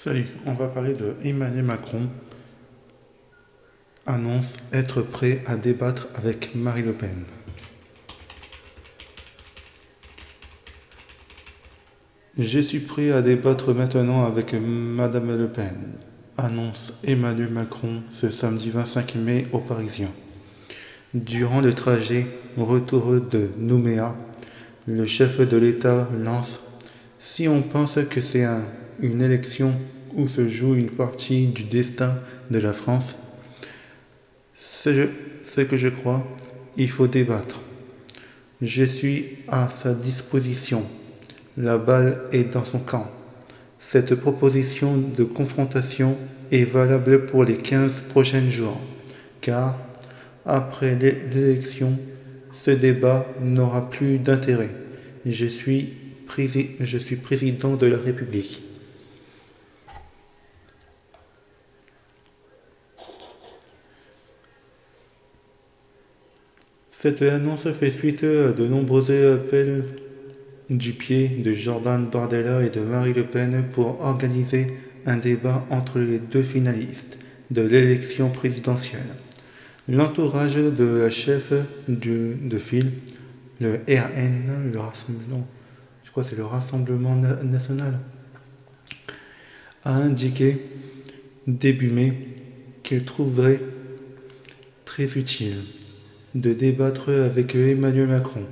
Salut, on va parler de Emmanuel Macron annonce être prêt à débattre avec Marine Le Pen. Je suis prêt à débattre maintenant avec Madame Le Pen, annonce Emmanuel Macron ce samedi 25 mai aux Parisiens. Durant le trajet retour de Nouméa, le chef de l'État lance « Si on pense que c'est une élection où se joue une partie du destin de la France, ce que je crois, il faut débattre. Je suis à sa disposition. La balle est dans son camp. Cette proposition de confrontation est valable pour les 15 prochains jours, car après l'élection, ce débat n'aura plus d'intérêt. Je suis président de la République. Cette annonce fait suite à de nombreux appels du pied de Jordan Bardella et de Marine Le Pen pour organiser un débat entre les deux finalistes de l'élection présidentielle. L'entourage de la chef de file, le RN, le Rassemblement National, a indiqué début mai qu'il trouverait très utile de débattre avec Emmanuel Macron.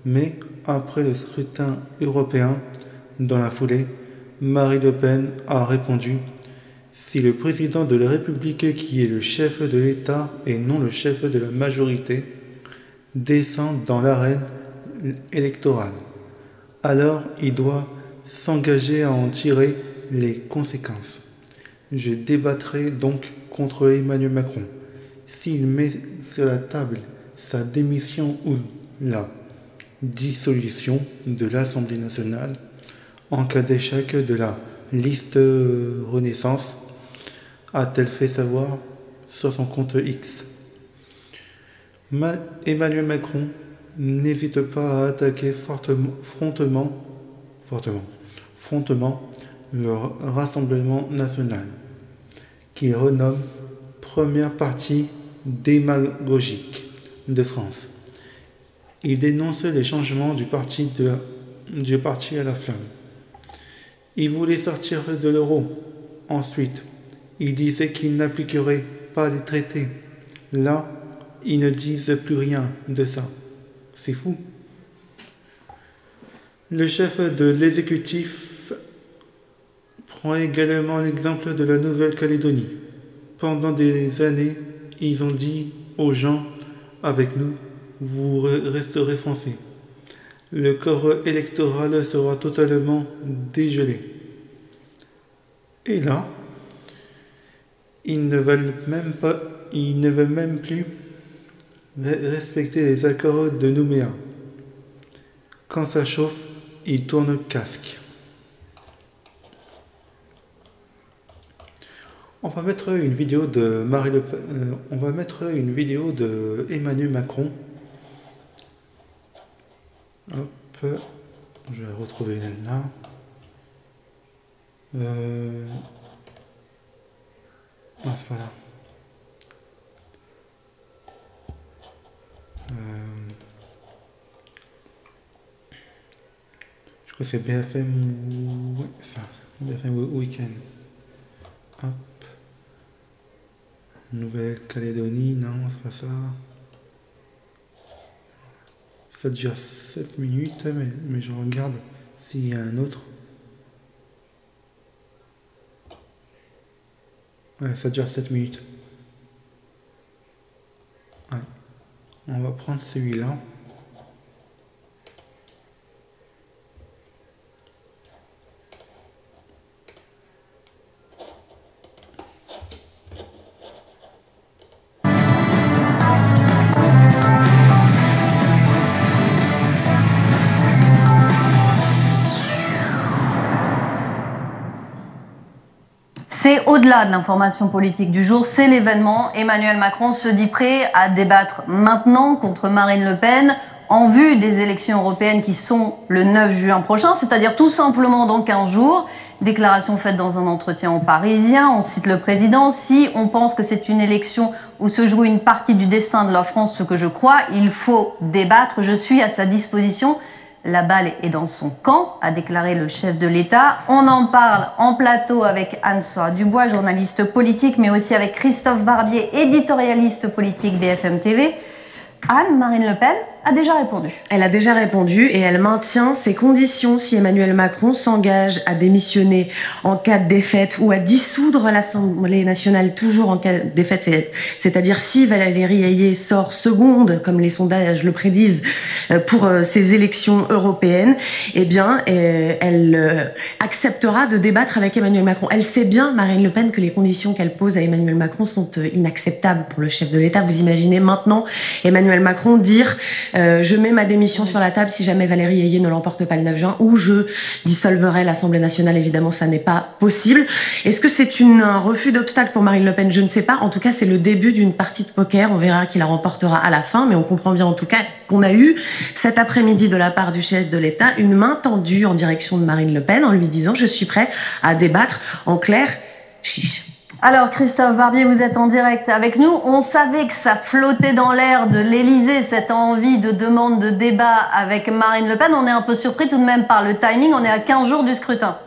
Mais après le scrutin européen, dans la foulée, Marine Le Pen a répondu « Si le président de la République, qui est le chef de l'État et non le chef de la majorité, descend dans l'arène électorale, alors il doit s'engager à en tirer les conséquences. Je débattrai donc contre Emmanuel Macron. S'il met sur la table sa démission ou la dissolution de l'Assemblée nationale en cas d'échec de la liste Renaissance, a-t-elle fait savoir sur son compte X. Emmanuel Macron n'hésite pas à attaquer frontement le Rassemblement national, qu'il renomme première partie démagogique de France. Il dénonce les changements du parti à la flamme. Il voulait sortir de l'euro. Ensuite, il disait qu'il n'appliquerait pas les traités. Là, ils ne disent plus rien de ça. C'est fou. Le chef de l'exécutif prend également l'exemple de la Nouvelle-Calédonie. Pendant des années, ils ont dit aux gens « Avec nous, vous resterez français. Le corps électoral sera totalement dégelé. » Et là, ils ne veulent même plus respecter les accords de Nouméa. Quand ça chauffe, ils tournent casque. On va mettre une vidéo de Marine Le Pen, on va mettre une vidéo de Emmanuel Macron. Hop, je vais retrouver là. Non, c'est pas là. Je crois que c'est BFM. Ouais, ça. BFM Week-end. Hop. Nouvelle-Calédonie, non, c'est pas ça. Ça dure 7 minutes, mais je regarde s'il y a un autre. Ouais, ça dure 7 minutes. Ouais. On va prendre celui-là. C'est au-delà de l'information politique du jour, c'est l'événement. Emmanuel Macron se dit prêt à débattre maintenant contre Marine Le Pen en vue des élections européennes qui sont le 9 juin prochain, c'est-à-dire tout simplement dans 15 jours. Déclaration faite dans un entretien au Parisien, on cite le président: si on pense que c'est une élection où se joue une partie du destin de la France, ce que je crois, il faut débattre, je suis à sa disposition. La balle est dans son camp, a déclaré le chef de l'État. On en parle en plateau avec Anne-Soie Dubois, journaliste politique, mais aussi avec Christophe Barbier, éditorialiste politique BFM TV. Anne, Marine Le Pen a déjà répondu. Elle a déjà répondu et elle maintient ses conditions si Emmanuel Macron s'engage à démissionner en cas de défaite ou à dissoudre l'Assemblée nationale toujours en cas de défaite, c'est-à-dire si Valérie Ayé sort seconde, comme les sondages le prédisent, pour ces élections européennes, eh bien, elle acceptera de débattre avec Emmanuel Macron. Elle sait bien, Marine Le Pen, que les conditions qu'elle pose à Emmanuel Macron sont inacceptables pour le chef de l'État. Vous imaginez maintenant Emmanuel Macron dire je mets ma démission sur la table si jamais Valérie Ayé ne l'emporte pas le 9 juin, ou je dissolverai l'Assemblée nationale. Évidemment, ça n'est pas possible. Est-ce que c'est un refus d'obstacle pour Marine Le Pen? Je ne sais pas. En tout cas, c'est le début d'une partie de poker. On verra qui la remportera à la fin, mais on comprend bien en tout cas qu'on a eu cet après-midi de la part du chef de l'État une main tendue en direction de Marine Le Pen en lui disant je suis prêt à débattre. En clair, chiche. Alors Christophe Barbier, vous êtes en direct avec nous. On savait que ça flottait dans l'air de l'Élysée, cette envie de demande de débat avec Marine Le Pen. On est un peu surpris tout de même par le timing, on est à 15 jours du scrutin.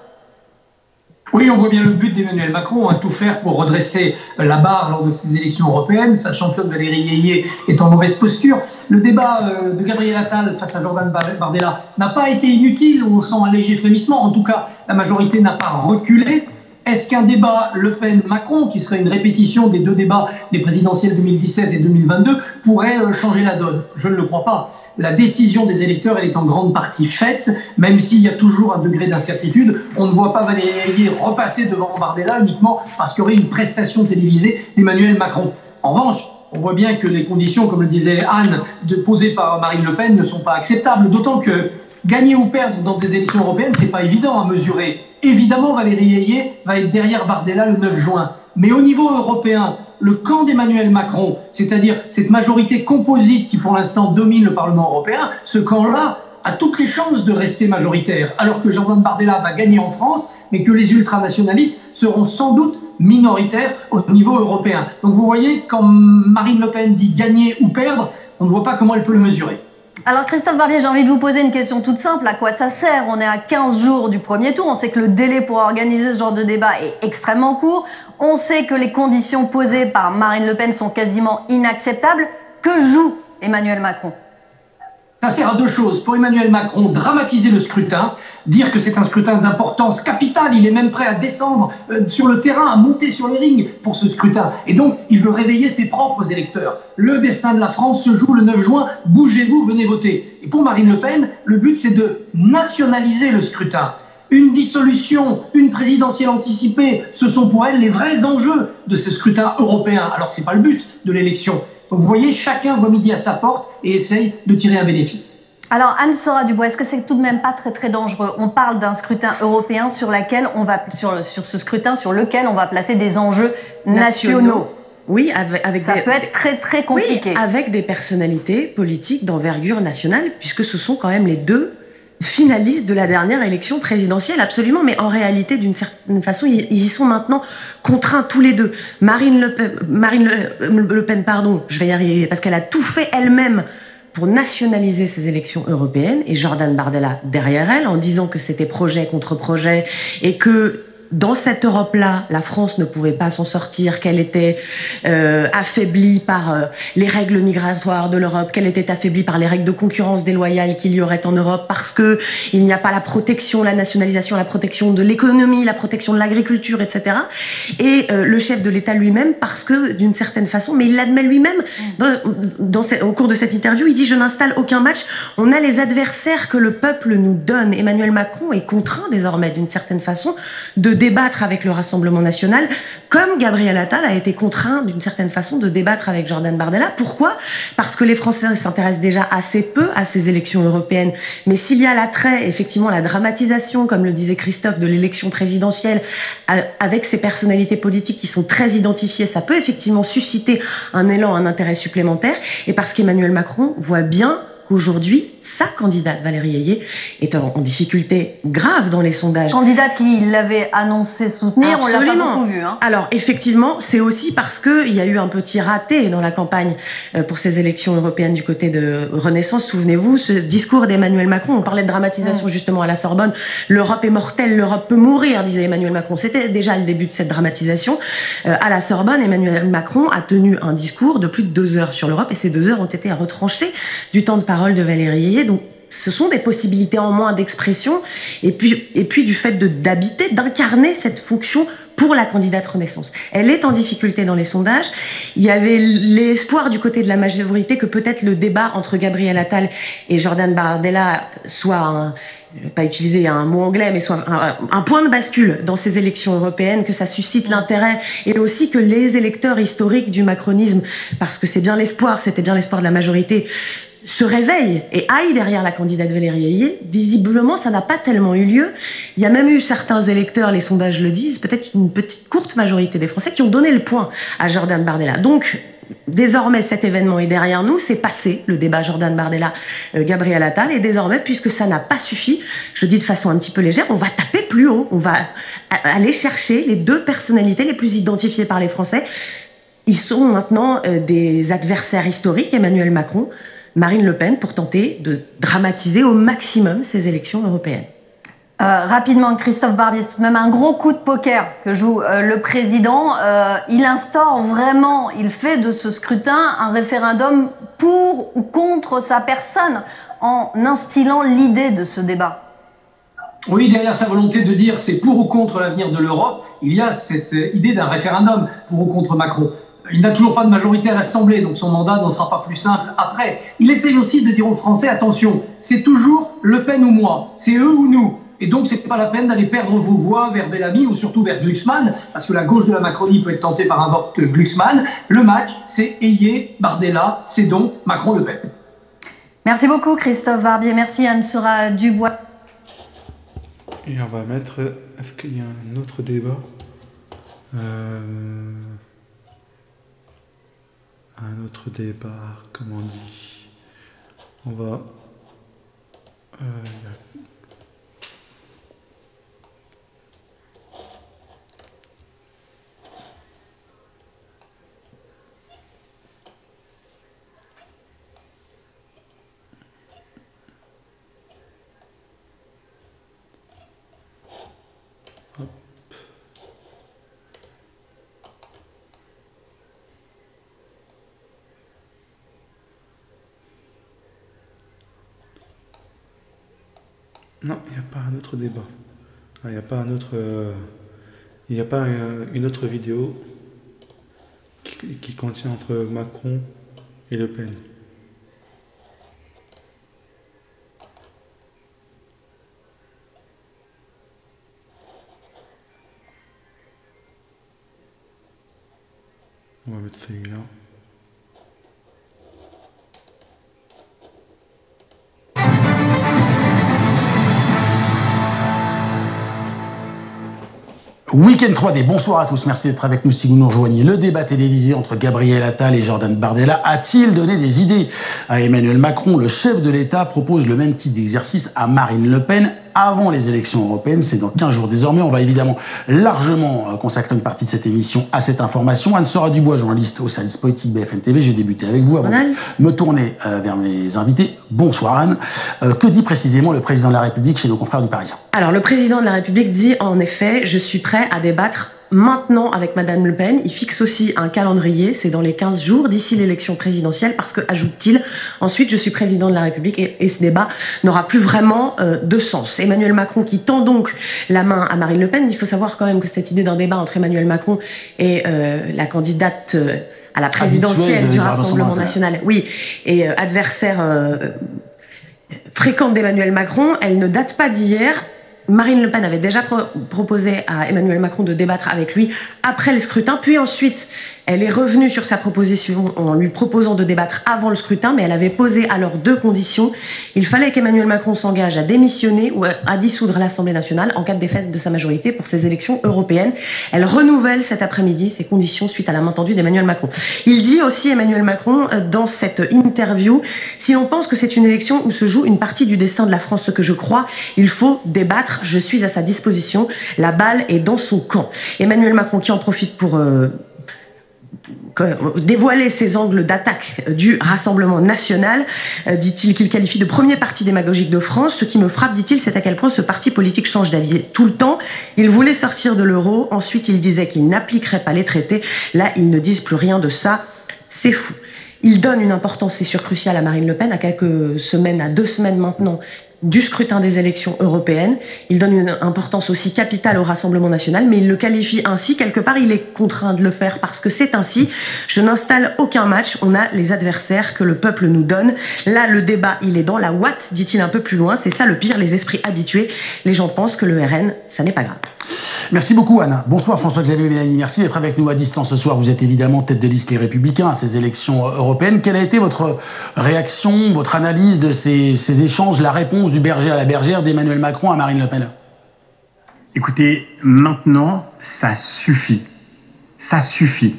Oui, on voit bien le but d'Emmanuel Macron, tout faire pour redresser la barre lors de ces élections européennes. Sa championne Valérie Ayé est en mauvaise posture. Le débat de Gabriel Attal face à Jordan Bardella n'a pas été inutile, on sent un léger frémissement. En tout cas, la majorité n'a pas reculé. Est-ce qu'un débat Le Pen-Macron, qui serait une répétition des deux débats des présidentielles 2017 et 2022, pourrait changer la donne? Je ne le crois pas. La décision des électeurs, elle est en grande partie faite, même s'il y a toujours un degré d'incertitude. On ne voit pas Valérie Ayé repasser devant Bardella uniquement parce qu'il y aurait une prestation télévisée d'Emmanuel Macron. En revanche, on voit bien que les conditions, comme le disait Anne, posées par Marine Le Pen ne sont pas acceptables, d'autant que gagner ou perdre dans des élections européennes, c'est pas évident à mesurer. Évidemment, Valérie Ayé va être derrière Bardella le 9 juin. Mais au niveau européen, le camp d'Emmanuel Macron, c'est-à-dire cette majorité composite qui pour l'instant domine le Parlement européen, ce camp-là a toutes les chances de rester majoritaire, alors que Jordan Bardella va gagner en France, mais que les ultranationalistes seront sans doute minoritaires au niveau européen. Donc vous voyez, quand Marine Le Pen dit gagner ou perdre, on ne voit pas comment elle peut le mesurer. Alors Christophe Barbier, j'ai envie de vous poser une question toute simple. À quoi ça sert? On est à 15 jours du premier tour. On sait que le délai pour organiser ce genre de débat est extrêmement court. On sait que les conditions posées par Marine Le Pen sont quasiment inacceptables. Que joue Emmanuel Macron? Ça sert à deux choses. Pour Emmanuel Macron, dramatiser le scrutin, dire que c'est un scrutin d'importance capitale. Il est même prêt à descendre sur le terrain, à monter sur les rings pour ce scrutin. Et donc, il veut réveiller ses propres électeurs. Le destin de la France se joue le 9 juin. Bougez-vous, venez voter. Et pour Marine Le Pen, le but, c'est de nationaliser le scrutin. Une dissolution, une présidentielle anticipée, ce sont pour elle les vrais enjeux de ce scrutin européen, alors que ce n'est pas le but de l'élection. Donc vous voyez, chacun voit midi à sa porte et essaye de tirer un bénéfice. Alors Anne-Soie Dubois, est-ce que c'est tout de même pas très dangereux? On parle d'un scrutin européen sur lequel on va placer des enjeux nationaux. Oui, ça peut être très compliqué. Oui, avec des personnalités politiques d'envergure nationale, puisque ce sont quand même les deux finalistes de la dernière élection présidentielle, absolument. Mais en réalité, d'une certaine façon, ils y sont maintenant contraints tous les deux. Marine Le Pen, je vais y arriver, parce qu'elle a tout fait elle-même pour nationaliser ces élections européennes, et Jordan Bardella derrière elle, en disant que c'était projet contre projet, et que dans cette Europe-là, la France ne pouvait pas s'en sortir, qu'elle était affaiblie par les règles migratoires de l'Europe, qu'elle était affaiblie par les règles de concurrence déloyale qu'il y aurait en Europe, parce que il n'y a pas la protection, la nationalisation, la protection de l'économie, la protection de l'agriculture, etc. Et le chef de l'État lui-même, parce que d'une certaine façon, mais il l'admet lui-même, au cours de cette interview, il dit « Je n'installe aucun match, on a les adversaires que le peuple nous donne ». Emmanuel Macron est contraint désormais, d'une certaine façon, de débattre avec le Rassemblement national, comme Gabriel Attal a été contraint d'une certaine façon de débattre avec Jordan Bardella. Pourquoi? Parce que les Français s'intéressent déjà assez peu à ces élections européennes. Mais s'il y a l'attrait, effectivement, la dramatisation, comme le disait Christophe, de l'élection présidentielle, avec ces personnalités politiques qui sont très identifiées, ça peut effectivement susciter un élan, un intérêt supplémentaire. Et parce qu'Emmanuel Macron voit bien qu'aujourd'hui, sa candidate Valérie Ayé est en difficulté grave dans les sondages. Candidate qui l'avait annoncé soutenir, Absolument. on l'a pas beaucoup vu. Hein. Alors effectivement, c'est aussi parce qu'il y a eu un petit raté dans la campagne pour ces élections européennes du côté de Renaissance. Souvenez-vous, ce discours d'Emmanuel Macron, on parlait de dramatisation justement à la Sorbonne. L'Europe est mortelle, l'Europe peut mourir, disait Emmanuel Macron. C'était déjà le début de cette dramatisation. À la Sorbonne, Emmanuel Macron a tenu un discours de plus de 2 heures sur l'Europe et ces 2 heures ont été retranchées du temps de parole de Valérie Ayé. Donc ce sont des possibilités en moins d'expression et puis du fait d'habiter, d'incarner cette fonction pour la candidate Renaissance. Elle est en difficulté dans les sondages. Il y avait l'espoir du côté de la majorité que peut-être le débat entre Gabriel Attal et Jordan Bardella soit je ne vais pas utiliser un mot anglais, mais soit un point de bascule dans ces élections européennes, que ça suscite l'intérêt et aussi que les électeurs historiques du macronisme, parce que c'est bien l'espoir, c'était bien l'espoir de la majorité, se réveillent et aillent derrière la candidate Valérie Ayé. Visiblement, ça n'a pas tellement eu lieu. Il y a même eu certains électeurs, les sondages le disent, peut-être une petite courte majorité des Français qui ont donné le point à Jordan Bardella. Donc, désormais, cet événement est derrière nous, c'est passé, le débat Jordan Bardella-Gabriel Attal, et désormais, puisque ça n'a pas suffi, je dis de façon un petit peu légère, on va taper plus haut, on va aller chercher les 2 personnalités les plus identifiées par les Français. Ils sont maintenant des adversaires historiques, Emmanuel Macron, Marine Le Pen, pour tenter de dramatiser au maximum ces élections européennes. Rapidement, Christophe Barbier, c'est tout de même un gros coup de poker que joue le président. Il instaure vraiment, il fait de ce scrutin un référendum pour ou contre sa personne en instillant l'idée de ce débat. Oui, derrière sa volonté de dire c'est pour ou contre l'avenir de l'Europe, il y a cette idée d'un référendum pour ou contre Macron. Il n'a toujours pas de majorité à l'Assemblée, donc son mandat n'en sera pas plus simple après. Il essaye aussi de dire aux Français, attention, c'est toujours Le Pen ou moi, c'est eux ou nous. Et donc, c'est pas la peine d'aller perdre vos voix vers Bellamy ou surtout vers Glucksmann, parce que la gauche de la Macronie peut être tentée par un vote Glucksmann. Le match, c'est Ayé, Bardella, c'est donc Macron-Le Pen. Merci beaucoup, Christophe Barbier. Merci, Anne-Soura Dubois. Et on va mettre... Est-ce qu'il y a un autre débat Un autre débat, comment on dit? On va... Non, il n'y a pas un autre débat. Il n'y a pas un autre... Il n'y a pas une autre vidéo qui contient entre Macron et Le Pen. On va mettre celui-là. Week-end 3D, bonsoir à tous, merci d'être avec nous si vous nous rejoignez. Le débat télévisé entre Gabriel Attal et Jordan Bardella a-t-il donné des idées à Emmanuel Macron? Le chef de l'État propose le même type d'exercice à Marine Le Pen avant les élections européennes, c'est dans 15 jours désormais. On va évidemment largement consacrer une partie de cette émission à cette information. Anne-Soura Dubois, journaliste au service politique BFM TV, j'ai débuté avec vous avant de me tourner vers mes invités. Bonsoir Anne. Que dit précisément le président de la République chez nos confrères du Parisien? Alors le président de la République dit en effet, je suis prêt à débattre maintenant avec Madame Le Pen. Il fixe aussi un calendrier, c'est dans les 15 jours d'ici l'élection présidentielle, parce que, ajoute-t-il, ensuite je suis président de la République et ce débat n'aura plus vraiment de sens. Emmanuel Macron qui tend donc la main à Marine Le Pen. Il faut savoir quand même que cette idée d'un débat entre Emmanuel Macron et la candidate à la présidentielle du Rassemblement national, oui, et adversaire fréquente d'Emmanuel Macron, elle ne date pas d'hier. Marine Le Pen avait déjà proposé à Emmanuel Macron de débattre avec lui après le scrutin, puis ensuite Elle est revenue sur sa proposition en lui proposant de débattre avant le scrutin, mais elle avait posé alors 2 conditions. Il fallait qu'Emmanuel Macron s'engage à démissionner ou à dissoudre l'Assemblée nationale en cas de défaite de sa majorité pour ces élections européennes. Elle renouvelle cet après-midi ces conditions suite à la main tendue d'Emmanuel Macron. Il dit aussi, Emmanuel Macron, dans cette interview, si l'on pense que c'est une élection où se joue une partie du destin de la France, ce que je crois, il faut débattre. Je suis à sa disposition. La balle est dans son camp. Emmanuel Macron qui en profite pour dévoiler ses angles d'attaque du Rassemblement national, dit-il qu'il qualifie de premier parti démagogique de France. Ce qui me frappe, dit-il, c'est à quel point ce parti politique change d'avis tout le temps. Il voulait sortir de l'euro, ensuite il disait qu'il n'appliquerait pas les traités. Là, ils ne disent plus rien de ça. C'est fou. Il donne une importance, c'est sûr, cruciale à Marine Le Pen, à quelques semaines, à 2 semaines maintenant, du scrutin des élections européennes. Il donne une importance aussi capitale au Rassemblement national, mais il le qualifie ainsi. Quelque part, il est contraint de le faire parce que c'est ainsi. Je n'installe aucun match. On a les adversaires que le peuple nous donne. Là, le débat, il est dans la ouate, dit-il un peu plus loin. C'est ça le pire, les esprits habitués. Les gens pensent que le RN, ça n'est pas grave. Merci beaucoup, Anna. Bonsoir, François-Xavier Bellamy. Merci d'être avec nous à distance ce soir. Vous êtes évidemment tête de liste Les Républicains à ces élections européennes. Quelle a été votre réaction, votre analyse de ces échanges, la réponse du berger à la bergère d'Emmanuel Macron à Marine Le Pen? Écoutez, maintenant, ça suffit. Ça suffit.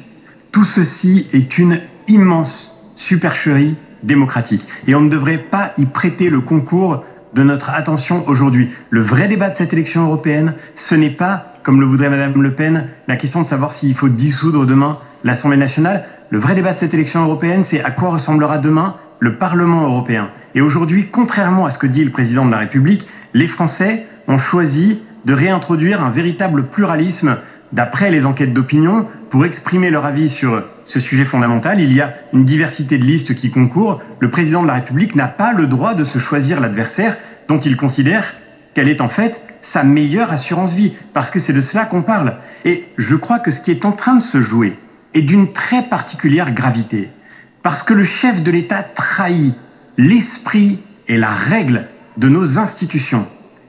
Tout ceci est une immense supercherie démocratique. Et on ne devrait pas y prêter le concours de notre attention aujourd'hui. Le vrai débat de cette élection européenne, ce n'est pas, comme le voudrait Madame Le Pen, la question de savoir s'il faut dissoudre demain l'Assemblée nationale. Le vrai débat de cette élection européenne, c'est à quoi ressemblera demain le Parlement européen. Et aujourd'hui, contrairement à ce que dit le président de la République, les Français ont choisi de réintroduire un véritable pluralisme d'après les enquêtes d'opinion pour exprimer leur avis sur ce sujet fondamental. Il y a une diversité de listes qui concourent. Le président de la République n'a pas le droit de se choisir l'adversaire dont il considère qu'elle est en fait sa meilleure assurance vie, parce que c'est de cela qu'on parle. Et je crois que ce qui est en train de se jouer est d'une très particulière gravité, parce que le chef de l'État trahit l'esprit et la règle de nos institutions.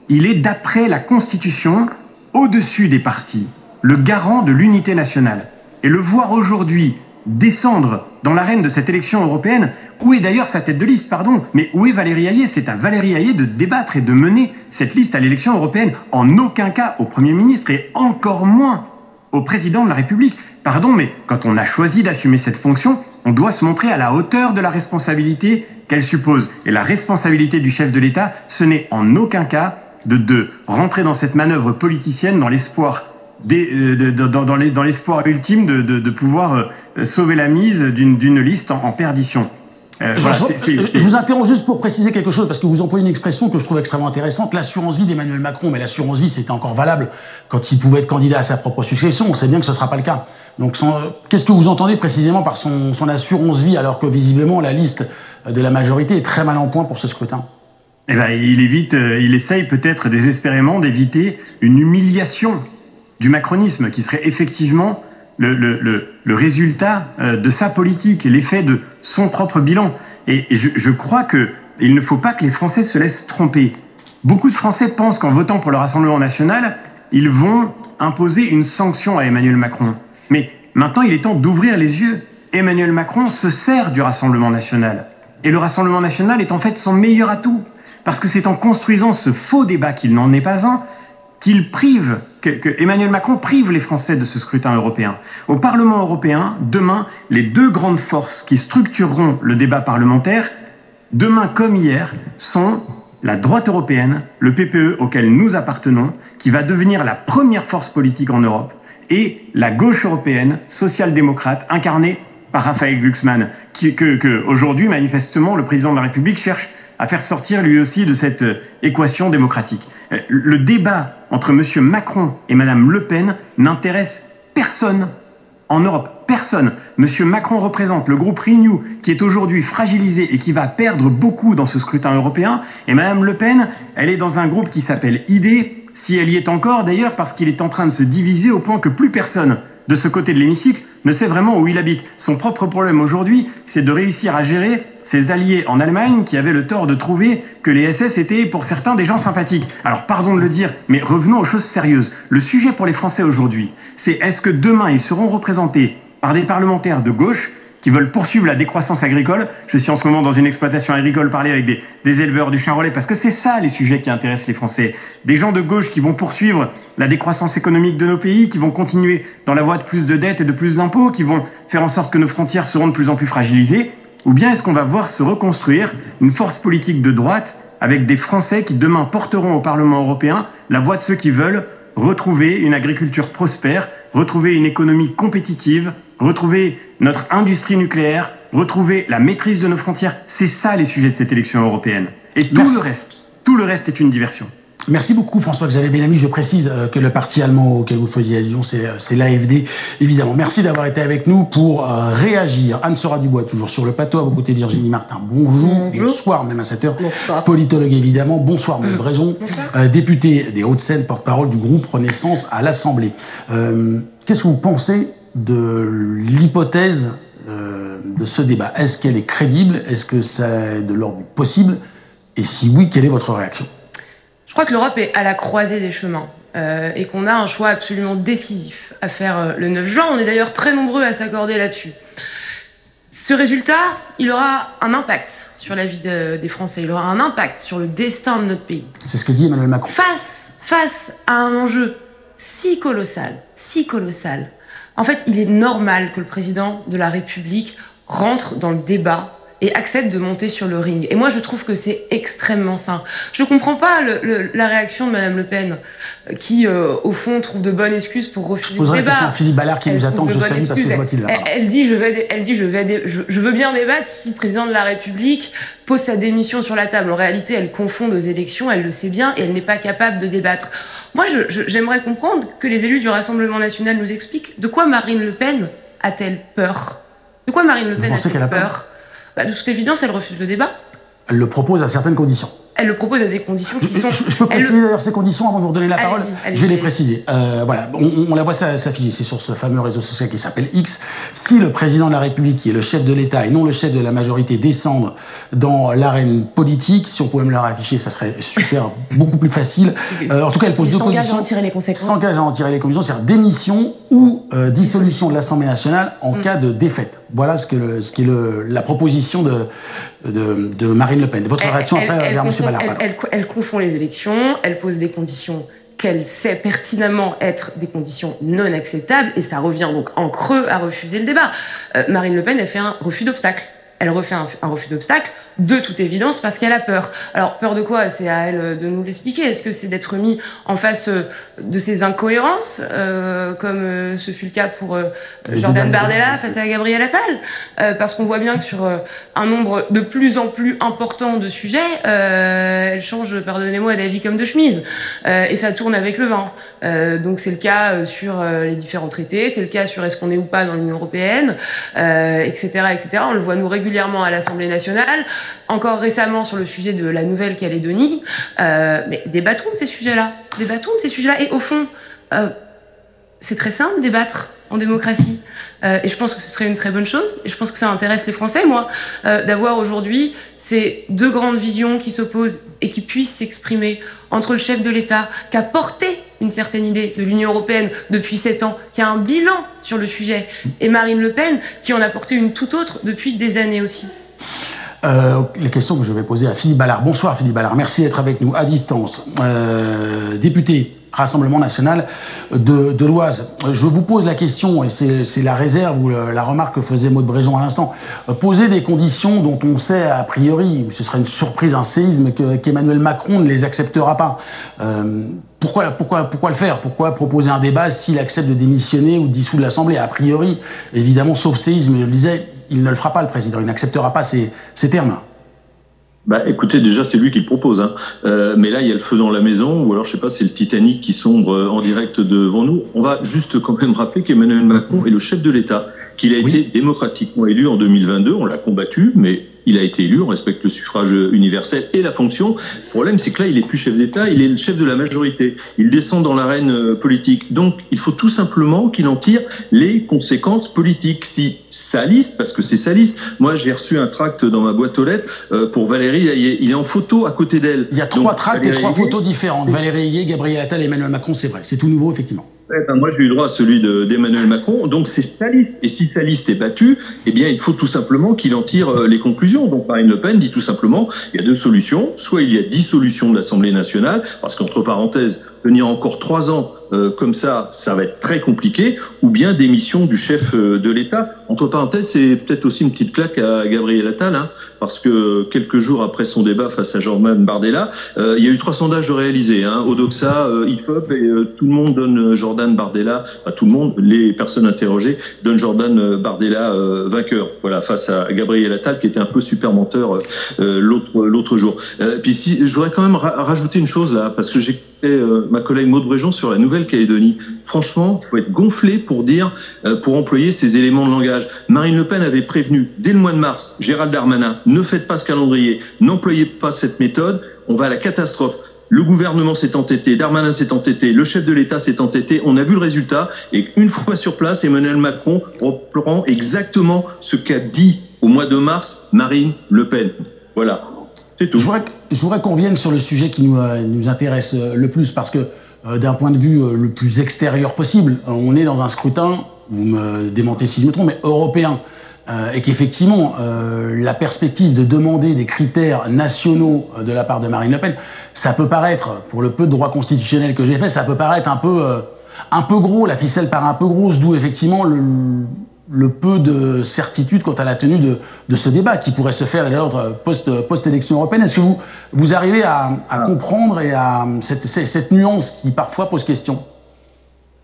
Il est, d'après la Constitution, au-dessus des partis, le garant de l'unité nationale. Et le voir aujourd'hui descendre dans l'arène de cette élection européenne, où est d'ailleurs sa tête de liste, pardon, mais où est Valérie Hayé? C'est à Valérie Hayé de débattre et de mener cette liste à l'élection européenne, en aucun cas au Premier ministre et encore moins au Président de la République. Pardon, mais quand on a choisi d'assumer cette fonction, on doit se montrer à la hauteur de la responsabilité qu'elle suppose. Et la responsabilité du chef de l'État, ce n'est en aucun cas de rentrer dans cette manœuvre politicienne dans l'espoir dans l'espoir ultime de pouvoir sauver la mise d'une liste en perdition. Voilà, je vous interromps juste pour préciser quelque chose, parce que vous employez une expression que je trouve extrêmement intéressante, l'assurance vie d'Emmanuel Macron. Mais l'assurance vie, c'était encore valable quand il pouvait être candidat à sa propre succession. On sait bien que ce ne sera pas le cas. Donc, qu'est-ce que vous entendez précisément par son assurance vie, alors que visiblement la liste de la majorité est très mal en point pour ce scrutin? Eh ben, il essaye peut-être désespérément d'éviter une humiliation du macronisme, qui serait effectivement le résultat de sa politique et l'effet de son propre bilan. Et je crois qu'il ne faut pas que les Français se laissent tromper. Beaucoup de Français pensent qu'en votant pour le Rassemblement national, ils vont imposer une sanction à Emmanuel Macron. Mais maintenant, il est temps d'ouvrir les yeux. Emmanuel Macron se sert du Rassemblement national. Et le Rassemblement national est en fait son meilleur atout. Parce que c'est en construisant ce faux débat qu'il n'en est pas un, que Emmanuel Macron prive les Français de ce scrutin européen. Au Parlement européen, demain, les 2 grandes forces qui structureront le débat parlementaire, demain comme hier, sont la droite européenne, le PPE auquel nous appartenons, qui va devenir la première force politique en Europe, et la gauche européenne, social-démocrate, incarnée par Raphaël Glucksmann, que aujourd'hui, manifestement, le président de la République cherche à faire sortir lui aussi de cette équation démocratique. Le débat entre M. Macron et Mme Le Pen n'intéresse personne en Europe. Personne. M. Macron représente le groupe Renew, qui est aujourd'hui fragilisé et qui va perdre beaucoup dans ce scrutin européen. Et Mme Le Pen, elle est dans un groupe qui s'appelle ID, si elle y est encore d'ailleurs, parce qu'il est en train de se diviser au point que plus personne de ce côté de l'hémicycle ne sait vraiment où il habite. Son propre problème aujourd'hui, c'est de réussir à gérer ses alliés en Allemagne qui avaient le tort de trouver que les SS étaient pour certains des gens sympathiques. Alors pardon de le dire, mais revenons aux choses sérieuses. Le sujet pour les Français aujourd'hui, c'est est-ce que demain ils seront représentés par des parlementaires de gauche qui veulent poursuivre la décroissance agricole. Je suis en ce moment dans une exploitation agricole parler avec des éleveurs du Charolais, parce que c'est ça les sujets qui intéressent les Français. Des gens de gauche qui vont poursuivre la décroissance économique de nos pays, qui vont continuer dans la voie de plus de dettes et de plus d'impôts, qui vont faire en sorte que nos frontières seront de plus en plus fragilisées. Ou bien est-ce qu'on va voir se reconstruire une force politique de droite avec des Français qui demain porteront au Parlement européen la voix de ceux qui veulent retrouver une agriculture prospère, retrouver une économie compétitive, retrouver notre industrie nucléaire, retrouver la maîtrise de nos frontières. C'est ça les sujets de cette élection européenne. Et tout le reste est une diversion. Merci beaucoup François-Xavier Bellamy. Je précise que le parti allemand auquel vous faisiez allusion, c'est l'AfD, évidemment. Merci d'avoir été avec nous pour réagir. Anne-Sora Dubois, toujours sur le plateau, à vos côtés Virginie Martin. Bonjour. Bonsoir, même à 7h. Bonsoir. Politologue, évidemment. Bonsoir, Maud Bréjon. Député des Hauts-de-Seine, porte-parole du groupe Renaissance à l'Assemblée. Qu'est-ce que vous pensez de l'hypothèse de ce débat? Est-ce qu'elle est crédible? Est-ce que c'est de l'ordre du possible? Et si oui, quelle est votre réaction? Je crois que l'Europe est à la croisée des chemins et qu'on a un choix absolument décisif à faire le 9 juin. On est d'ailleurs très nombreux à s'accorder là-dessus. Ce résultat, il aura un impact sur la vie des Français. Il aura un impact sur le destin de notre pays. C'est ce que dit Emmanuel Macron. Face à un enjeu si colossal, en fait, il est normal que le président de la République rentre dans le débat et accepte de monter sur le ring. Et moi, je trouve que c'est extrêmement sain. Je ne comprends pas la réaction de Mme Le Pen, qui, au fond, trouve de bonnes excuses pour refuser le débat. Je poserai la question à Philippe Ballard, qui nous attend, que je salue, parce que je vois qu'il est là. Elle dit, je veux bien débattre si le président de la République pose sa démission sur la table. En réalité, elle confond nos élections, elle le sait bien, et elle n'est pas capable de débattre. Moi, j'aimerais comprendre que les élus du Rassemblement national nous expliquent de quoi Marine Le Pen a-t-elle peur? De quoi Marine Le Pen a-t-elle peur? De toute évidence, elle refuse le débat. Elle le propose à certaines conditions. Elle le propose à des conditions qui sont... Je peux préciser d'ailleurs ces conditions avant de vous redonner la parole. Je vais les préciser. Voilà, on la voit s'afficher. C'est sur ce fameux réseau social qui s'appelle X. Si le président de la République, qui est le chef de l'État et non le chef de la majorité, descendent dans l'arène politique, si on pouvait me la afficher, ça serait super, beaucoup plus facile. En tout cas, elle pose deux conditions. S'engage à en tirer les conséquences. S'engage à en tirer les conséquences, c'est-à-dire démission ou dissolution de l'Assemblée nationale en cas de défaite. Voilà ce qui est la proposition de Marine Le Pen. Votre réaction après vers M. Ballard. Elle confond les élections, elle pose des conditions qu'elle sait pertinemment être des conditions non acceptables, et ça revient donc en creux à refuser le débat. Marine Le Pen, elle fait un refus d'obstacle. Elle refait un refus d'obstacle, de toute évidence, parce qu'elle a peur. Alors, peur de quoi? C'est à elle de nous l'expliquer. Est-ce que c'est d'être mis en face de ces incohérences, comme ce fut le cas pour Jordan Bardella face à Gabriel Attal? Parce qu'on voit bien que sur un nombre de plus en plus important de sujets, elle change, pardonnez-moi, d'avis comme de chemise. Et ça tourne avec le vent. Donc c'est le cas sur les différents traités, c'est le cas sur est-ce qu'on est ou pas dans l'Union européenne, etc., etc. On le voit nous régulièrement à l'Assemblée nationale, encore récemment sur le sujet de la Nouvelle-Calédonie. Mais débattons de ces sujets-là. Et au fond, c'est très simple de débattre en démocratie. Et je pense que ce serait une très bonne chose. Et je pense que ça intéresse les Français, moi, d'avoir aujourd'hui ces deux grandes visions qui s'opposent et qui puissent s'exprimer entre le chef de l'État, qui a porté une certaine idée de l'Union européenne depuis 7 ans, qui a un bilan sur le sujet, et Marine Le Pen, qui en a porté une toute autre depuis des années aussi. Les questions que je vais poser à Philippe Ballard. Bonsoir Philippe Ballard, merci d'être avec nous à distance. Député Rassemblement National de l'Oise. Je vous pose la question, et c'est la réserve ou la remarque que faisait Maud Bréjon à l'instant. Poser des conditions dont on sait a priori, ce serait une surprise, un séisme, qu'Emmanuel Macron ne les acceptera pas. Pourquoi le faire? Pourquoi proposer un débat s'il accepte de démissionner ou de dissoudre l'Assemblée? A priori, évidemment, sauf séisme, je le disais, il ne le fera pas, le président. Il n'acceptera pas ces termes. Écoutez, déjà c'est lui qui le propose, hein. Mais là il y a le feu dans la maison, ou alors je sais pas, c'est le Titanic qui sombre en direct devant nous. On va juste quand même rappeler qu'Emmanuel Macron est le chef de l'État, qu'il a été démocratiquement élu en 2022, on l'a combattu, mais il a été élu, on respecte le suffrage universel et la fonction. Le problème, c'est que là, il est plus chef d'État, il est le chef de la majorité. Il descend dans l'arène politique. Donc, il faut tout simplement qu'il en tire les conséquences politiques. Si sa liste, parce que c'est sa liste. Moi, j'ai reçu un tract dans ma boîte aux lettres pour Valérie Hayé. Il est en photo à côté d'elle. Il y a 3 tracts et 3 photos différentes. Valérie Hayé, Gabriel Attal et Emmanuel Macron, c'est vrai. C'est tout nouveau, effectivement. Moi, j'ai eu droit à celui d'Emmanuel Macron. Donc, c'est sa liste. Et si sa liste est battue, eh bien, il faut tout simplement qu'il en tire les conclusions. Donc, Marine Le Pen dit tout simplement, il y a deux solutions. Soit il y a dissolution de l'Assemblée nationale, parce qu'entre parenthèses, tenir encore 3 ans comme ça va être très compliqué, ou bien démission du chef de l'État. Entre parenthèses, c'est peut-être aussi une petite claque à Gabriel Attal, parce que quelques jours après son débat face à Jordan Bardella, il y a eu 3 sondages réalisés, Odoxa, IFOP, et tout le monde donne Jordan Bardella, tout le monde, les personnes interrogées, donnent Jordan Bardella vainqueur, voilà, face à Gabriel Attal, qui était un peu super menteur l'autre jour. Puis je voudrais quand même rajouter une chose là, parce que j'ai ma collègue Maud Bréjon sur la Nouvelle-Calédonie. Franchement, il faut être gonflé pour employer ces éléments de langage. Marine Le Pen avait prévenu dès le mois de mars Gérald Darmanin, ne faites pas ce calendrier, n'employez pas cette méthode, on va à la catastrophe. Le gouvernement s'est entêté, Darmanin s'est entêté, le chef de l'État s'est entêté, on a vu le résultat, et une fois sur place, Emmanuel Macron reprend exactement ce qu'a dit au mois de mars Marine Le Pen. Voilà. C'est tout. Je voudrais qu'on revienne sur le sujet qui nous intéresse le plus, parce que d'un point de vue le plus extérieur possible, on est dans un scrutin, vous me démentez si je me trompe, mais européen, et qu'effectivement, la perspective de demander des critères nationaux de la part de Marine Le Pen, ça peut paraître, pour le peu de droit constitutionnel que j'ai fait, ça peut paraître un peu gros, la ficelle paraît un peu grosse, d'où effectivement le peu de certitude quant à la tenue de ce débat qui pourrait se faire d'ailleurs post-élection européenne. Est-ce que vous arrivez à comprendre et à cette nuance qui parfois pose question?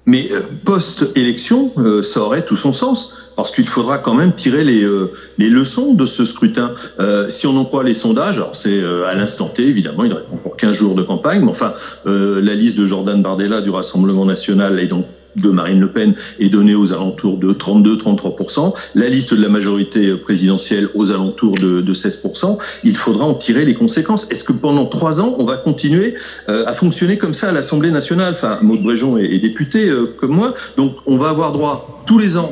Mais post-élection, ça aurait tout son sens, parce qu'il faudra quand même tirer les leçons de ce scrutin. Si on en croit les sondages, alors c'est à l'instant T, évidemment, il reste encore 15 jours de campagne, mais enfin, la liste de Jordan Bardella du Rassemblement National et donc de Marine Le Pen est donnée aux alentours de 32-33%, la liste de la majorité présidentielle aux alentours de 16%. Il faudra en tirer les conséquences. Est-ce que pendant 3 ans, on va continuer à fonctionner comme ça à l'Assemblée nationale? Enfin, Maud Bréjon est députée comme moi, donc on va avoir droit tous les ans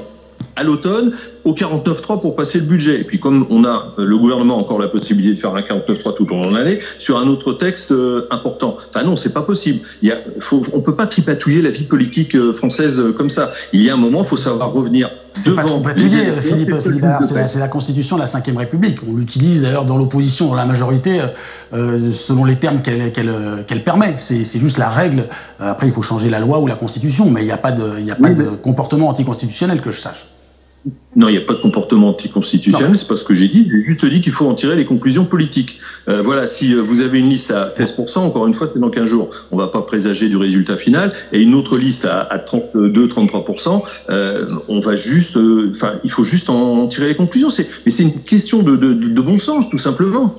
à l'automne au 49.3 pour passer le budget. Et puis comme on a le gouvernement a encore la possibilité de faire un 49.3 tout au long de l'année sur un autre texte important. Enfin non, c'est pas possible. On peut pas tripatouiller la vie politique française comme ça. Il y a un moment, il faut savoir revenir c'est devant. Pas tripatouiller, Philippe Allard, c'est la Constitution de la Ve République. On l'utilise d'ailleurs dans l'opposition, dans la majorité, selon les termes qu'elle permet. C'est juste la règle. Après, il faut changer la loi ou la Constitution, mais il n'y a pas de comportement anticonstitutionnel que je sache. Non, il n'y a pas de comportement anticonstitutionnel, c'est pas ce que j'ai dit. J'ai juste dit qu'il faut en tirer les conclusions politiques. Voilà, si vous avez une liste à 13%, encore une fois, c'est dans 15 jours. On va pas présager du résultat final. Et une autre liste à 32-33%, on va juste, il faut juste en tirer les conclusions. Mais c'est une question de bon sens, tout simplement.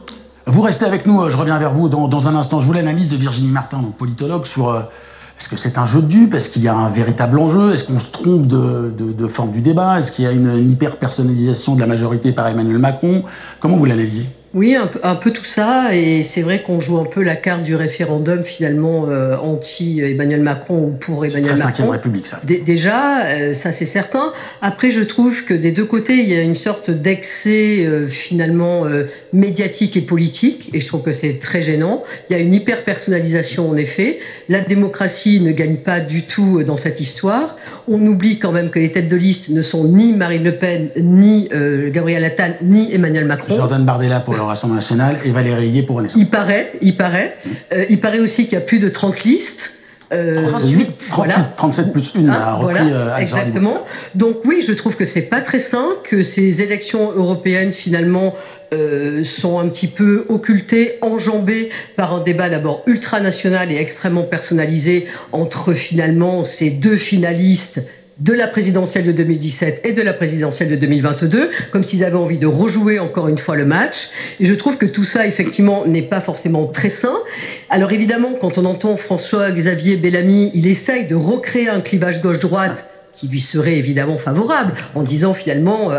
Vous restez avec nous, je reviens vers vous dans un instant. Je voulais l'analyse de Virginie Martin, donc politologue, sur est-ce que c'est un jeu de dupes? Est-ce qu'il y a un véritable enjeu? Est-ce qu'on se trompe de forme du débat? Est-ce qu'il y a une hyper-personnalisation de la majorité par Emmanuel Macron? Comment vous l'analysez? Oui, un peu tout ça, et c'est vrai qu'on joue un peu la carte du référendum finalement anti-Emmanuel Macron ou pour Emmanuel Macron. C'est la Ve République, ça. Déjà, ça c'est certain. Après, je trouve que des deux côtés, il y a une sorte d'excès finalement médiatique et politique, et je trouve que c'est très gênant. Il y a une hyper-personnalisation en effet. La démocratie ne gagne pas du tout dans cette histoire. On oublie quand même que les têtes de liste ne sont ni Marine Le Pen, ni Gabriel Attal, ni Emmanuel Macron. Jordan Bardella pour le Rassemblement National et Valérie Ayé pour Renaissance. Il paraît. Il paraît aussi qu'il y a plus de 30 listes. 38, voilà. 37 plus 1 a repris exactement. Donc oui, je trouve que c'est pas très sain, que ces élections européennes finalement sont un petit peu occultées, enjambées par un débat d'abord ultranational et extrêmement personnalisé entre finalement ces deux finalistes de la présidentielle de 2017 et de la présidentielle de 2022, comme s'ils avaient envie de rejouer encore une fois le match. Et je trouve que tout ça, effectivement, n'est pas forcément très sain. Alors évidemment, quand on entend François-Xavier Bellamy, il essaye de recréer un clivage gauche-droite qui lui serait évidemment favorable, en disant finalement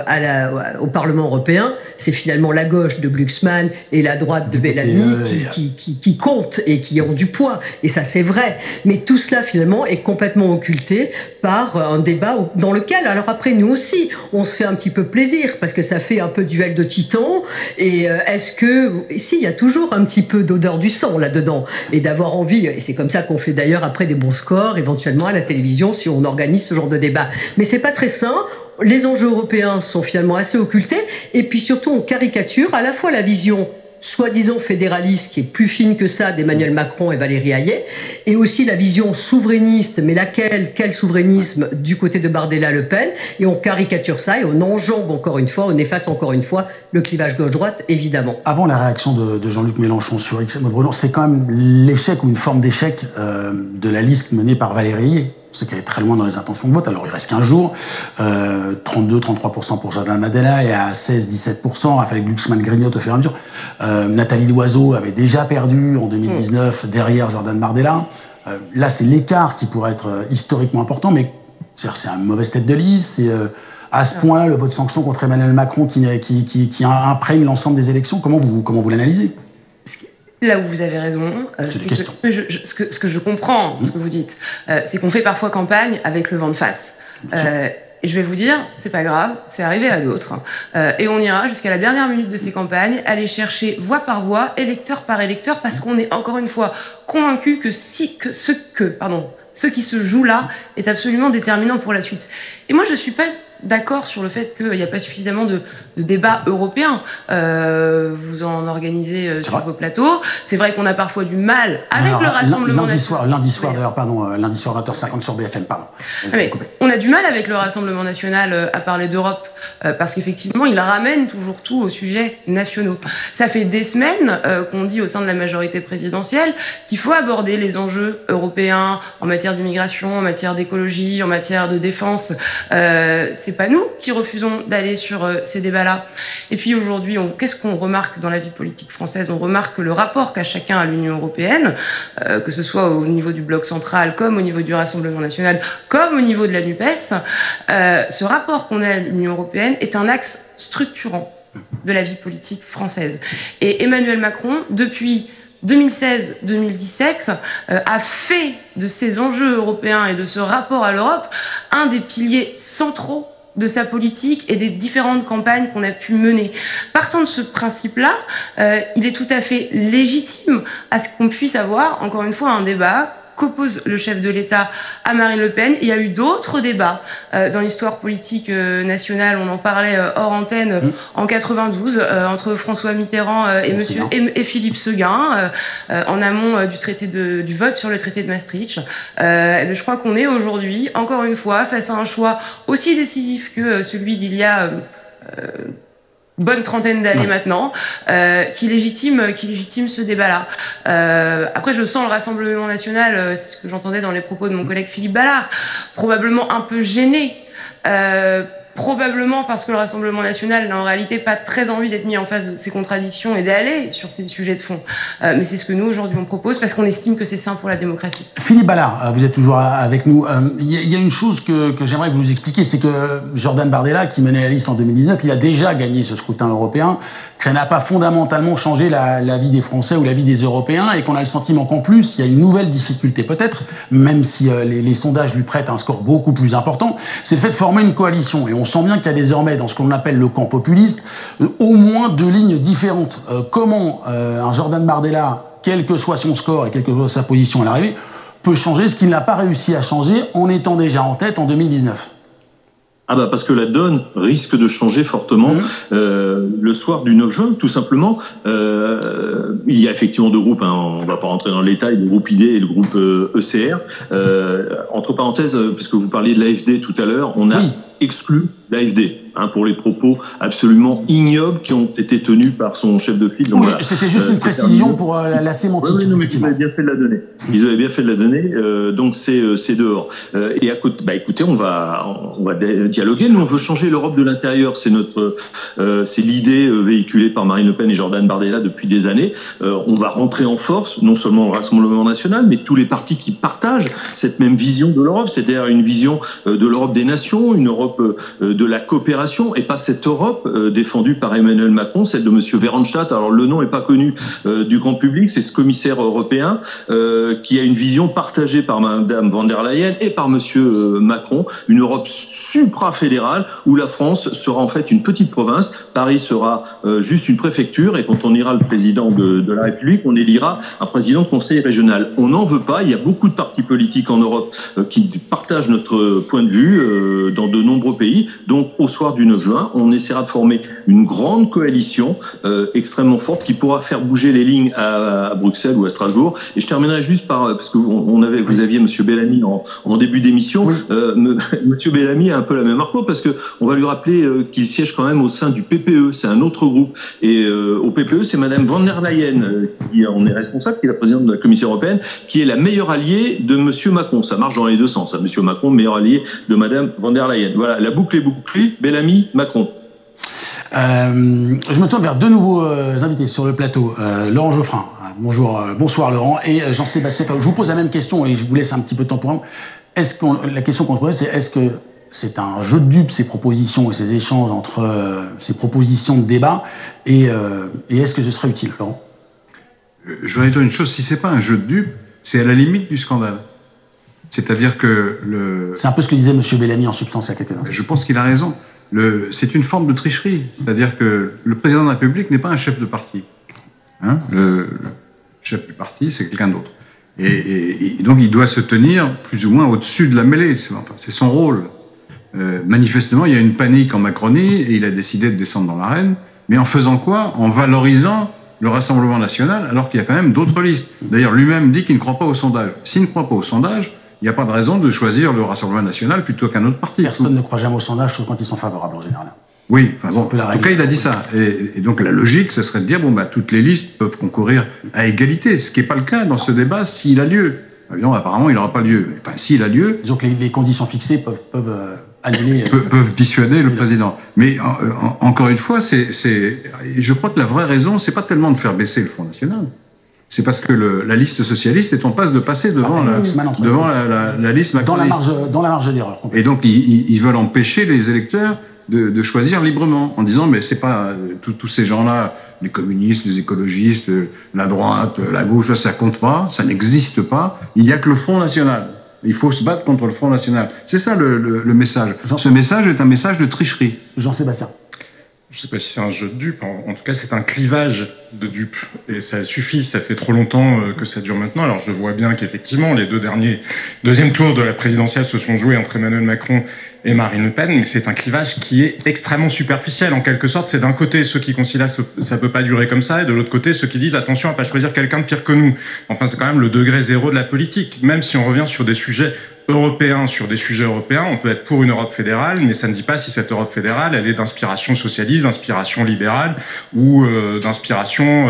au Parlement européen, c'est finalement la gauche de Glucksmann et la droite de Bellamy qui comptent et qui ont du poids. Et ça, c'est vrai. Mais tout cela, finalement, est complètement occulté par un débat dans lequel, alors après, nous aussi, on se fait un petit peu plaisir, parce que ça fait un peu duel de titans. Et est-ce que... Si, il y a toujours un petit peu d'odeur du sang là-dedans, et d'avoir envie, et c'est comme ça qu'on fait d'ailleurs après des bons scores, éventuellement à la télévision, si on organise ce genre de débat. Mais c'est pas très sain. Les enjeux européens sont finalement assez occultés, et puis surtout on caricature à la fois la vision soi-disant fédéraliste qui est plus fine que ça d'Emmanuel Macron et Valérie Hayet, et aussi la vision souverainiste, mais quel souverainisme du côté de Bardella-Le Pen, et on caricature ça et on enjambe encore une fois, on efface encore une fois le clivage gauche-droite, évidemment. Avant la réaction de Jean-Luc Mélenchon sur X, Bruno, c'est quand même l'échec ou une forme d'échec de la liste menée par Valérie Hayet. C'est qu'elle est très loin dans les intentions de vote. Alors, il reste 15 jours. 32-33% pour Jordan Bardella et à 16-17%. Raphaël Glucksmann grignote au fur et à mesure. Nathalie Loiseau avait déjà perdu en 2019 derrière Jordan Bardella. Là, c'est l'écart qui pourrait être historiquement important, mais c'est une mauvaise tête de liste. C'est à ce point-là le vote sanction contre Emmanuel Macron qui imprègne l'ensemble des élections. Comment vous l'analysez ? Là où vous avez raison, ce que je comprends, ce que vous dites, c'est qu'on fait parfois campagne avec le vent de face. Et je vais vous dire, c'est pas grave, c'est arrivé à d'autres. Et on ira jusqu'à la dernière minute de ces campagnes, aller chercher voix par voix, électeur par électeur, parce qu'on est encore une fois convaincu que ce qui se joue là est absolument déterminant pour la suite. Et moi, je suis pas d'accord sur le fait qu'il n'y a pas suffisamment de débats européens. Vous en organisez sur vos plateaux. C'est vrai qu'on a parfois du mal avec le Rassemblement national. Lundi soir, 20h50 sur BFM, pardon. On a du mal avec le Rassemblement national à parler d'Europe, parce qu'effectivement, il ramène toujours tout aux sujets nationaux. Ça fait des semaines qu'on dit au sein de la majorité présidentielle qu'il faut aborder les enjeux européens en matière d'immigration, en matière d'écologie, en matière de défense. C'est pas nous qui refusons d'aller sur ces débats-là. Et puis aujourd'hui, qu'est-ce qu'on remarque dans la vie politique française ? On remarque que le rapport qu'a chacun à l'Union européenne, que ce soit au niveau du bloc central, comme au niveau du Rassemblement national, comme au niveau de la NUPES, ce rapport qu'on a à l'Union européenne est un axe structurant de la vie politique française. Et Emmanuel Macron, depuis 2016-2017, a fait de ces enjeux européens et de ce rapport à l'Europe un des piliers centraux de sa politique et des différentes campagnes qu'on a pu mener. Partant de ce principe-là, il est tout à fait légitime à ce qu'on puisse avoir, encore une fois, un débat qu'oppose le chef de l'État à Marine Le Pen. Il y a eu d'autres débats dans l'histoire politique nationale. On en parlait hors antenne en 92 entre François Mitterrand et Philippe Séguin en amont du vote sur le traité de Maastricht. Je crois qu'on est aujourd'hui, encore une fois, face à un choix aussi décisif que celui d'il y a bonne trentaine d'années maintenant, qui légitime ce débat-là. Après, je sens le Rassemblement national, c'est ce que j'entendais dans les propos de mon collègue Philippe Ballard, probablement un peu gêné, probablement parce que le Rassemblement national n'a en réalité pas très envie d'être mis en face de ces contradictions et d'aller sur ces sujets de fond. Mais c'est ce que nous, aujourd'hui, on propose parce qu'on estime que c'est sain pour la démocratie. Philippe Ballard, vous êtes toujours avec nous. Il y a une chose que j'aimerais que vous nous expliquiez, c'est que Jordan Bardella, qui menait la liste en 2019, il a déjà gagné ce scrutin européen, que ça n'a pas fondamentalement changé la vie des Français ou la vie des Européens, et qu'on a le sentiment qu'en plus, il y a une nouvelle difficulté peut-être, même si les sondages lui prêtent un score beaucoup plus important, c'est le fait de former une coalition. Et on sent bien qu'il y a désormais, dans ce qu'on appelle le camp populiste, au moins deux lignes différentes. Comment un Jordan Bardella, quel que soit son score et quelle que soit sa position à l'arrivée, peut changer ce qu'il n'a pas réussi à changer en étant déjà en tête en 2019 ? Ah bah parce que la donne risque de changer fortement le soir du 9 juin, tout simplement. Il y a effectivement deux groupes, on va pas rentrer dans le détail, le groupe ID et le groupe ECR. Entre parenthèses, puisque vous parliez de l'AFD tout à l'heure, on a exclu l'AFD, pour les propos absolument ignobles qui ont été tenus par son chef de file. Oui, voilà. C'était juste une précision pour la sémantique. Oui, mais ils avaient bien fait de la donner. Ils avaient bien fait de la donner, donc c'est dehors. Et à côté, écoutez, on va dialoguer. Nous, on veut changer l'Europe de l'intérieur. C'est l'idée véhiculée par Marine Le Pen et Jordan Bardella depuis des années. On va rentrer en force, non seulement au Rassemblement national, mais tous les partis qui partagent cette même vision de l'Europe, c'est-à-dire une vision de l'Europe des nations, une Europe de la coopération, et pas cette Europe défendue par Emmanuel Macron, celle de Monsieur Verhofstadt. Alors le nom n'est pas connu du grand public, c'est ce commissaire européen qui a une vision partagée par Madame von der Leyen et par Monsieur Macron, une Europe supra-fédérale où la France sera en fait une petite province, Paris sera juste une préfecture, et quand on ira le président de la République, on élira un président de conseil régional. On n'en veut pas, il y a beaucoup de partis politiques en Europe qui partagent notre point de vue dans de nombreux pays. Donc au soir du 9 juin, on essaiera de former une grande coalition extrêmement forte qui pourra faire bouger les lignes à Bruxelles ou à Strasbourg. Et je terminerai juste parce que vous aviez Monsieur Bellamy en début d'émission. Oui. Monsieur Bellamy a un peu la même arco, parce que on va lui rappeler qu'il siège quand même au sein du PPE, c'est un autre groupe. Et au PPE, c'est Madame von der Leyen qui en est responsable, qui est la présidente de la Commission européenne, qui est la meilleure alliée de Monsieur Macron. Ça marche dans les deux sens. Monsieur Macron, meilleur allié de Madame von der Leyen. Voilà, la boucle est bouclée. Bellamy, Macron. Je me tourne vers deux nouveaux invités sur le plateau. Laurent Geoffrin, bonsoir Laurent, et Jean-Sébastien Favreau. Je vous pose la même question et je vous laisse un petit peu de temps pour la question qu'on se pose, c'est est-ce que c'est un jeu de dupes, ces propositions et ces échanges entre ces propositions de débat, et est-ce que ce serait utile, Laurent? Je voudrais dire une chose, si c'est pas un jeu de dupes, c'est à la limite du scandale. C'est-à-dire que c'est un peu ce que disait M. Bellamy en substance il y a quelques instants. Je pense qu'il a raison. C'est une forme de tricherie. C'est-à-dire que le président de la République n'est pas un chef de parti. Le chef du parti, c'est quelqu'un d'autre. Et donc il doit se tenir plus ou moins au-dessus de la mêlée. C'est son rôle. Manifestement, il y a une panique en Macronie et il a décidé de descendre dans l'arène. Mais en faisant quoi? En valorisant le Rassemblement national, alors qu'il y a quand même d'autres listes. D'ailleurs, lui-même dit qu'il ne croit pas au sondage. S'il ne croit pas au sondage, il n'y a pas de raison de choisir le Rassemblement national plutôt qu'un autre parti. Personne ne croit jamais au sondage, sauf quand ils sont favorables en général. Oui, en tout cas, il a dit ça. Et donc la logique, ce serait de dire, toutes les listes peuvent concourir à égalité, ce qui n'est pas le cas dans ce débat s'il a lieu. Non, apparemment, il n'aura pas lieu. Enfin, s'il a lieu... Disons que les conditions fixées peuvent annuler... peuvent dissuader le président. Mais encore une fois, je crois que la vraie raison, c'est pas tellement de faire baisser le Front National. C'est parce que la liste socialiste est en passe de passer devant la liste macroniste. Dans la marge d'erreur. Et donc, ils veulent empêcher les électeurs de choisir librement, en disant, mais c'est pas tous ces gens-là, les communistes, les écologistes, la droite, la gauche, ça compte pas, ça n'existe pas. Il n'y a que le Front National. Il faut se battre contre le Front National. C'est ça le message. Ce message est un message de tricherie. Jean-Sébastien. Je ne sais pas si c'est un jeu de dupes. En tout cas, c'est un clivage de dupes. Et ça suffit. Ça fait trop longtemps que ça dure maintenant. Alors, je vois bien qu'effectivement, les deuxième tours de la présidentielle se sont joués entre Emmanuel Macron et Marine Le Pen. Mais c'est un clivage qui est extrêmement superficiel. En quelque sorte, c'est d'un côté ceux qui considèrent que ça peut pas durer comme ça, et de l'autre côté ceux qui disent attention à pas choisir quelqu'un de pire que nous. Enfin, c'est quand même le degré zéro de la politique. Même si on revient sur des sujets européens, on peut être pour une Europe fédérale, mais ça ne dit pas si cette Europe fédérale, elle est d'inspiration socialiste, d'inspiration libérale ou d'inspiration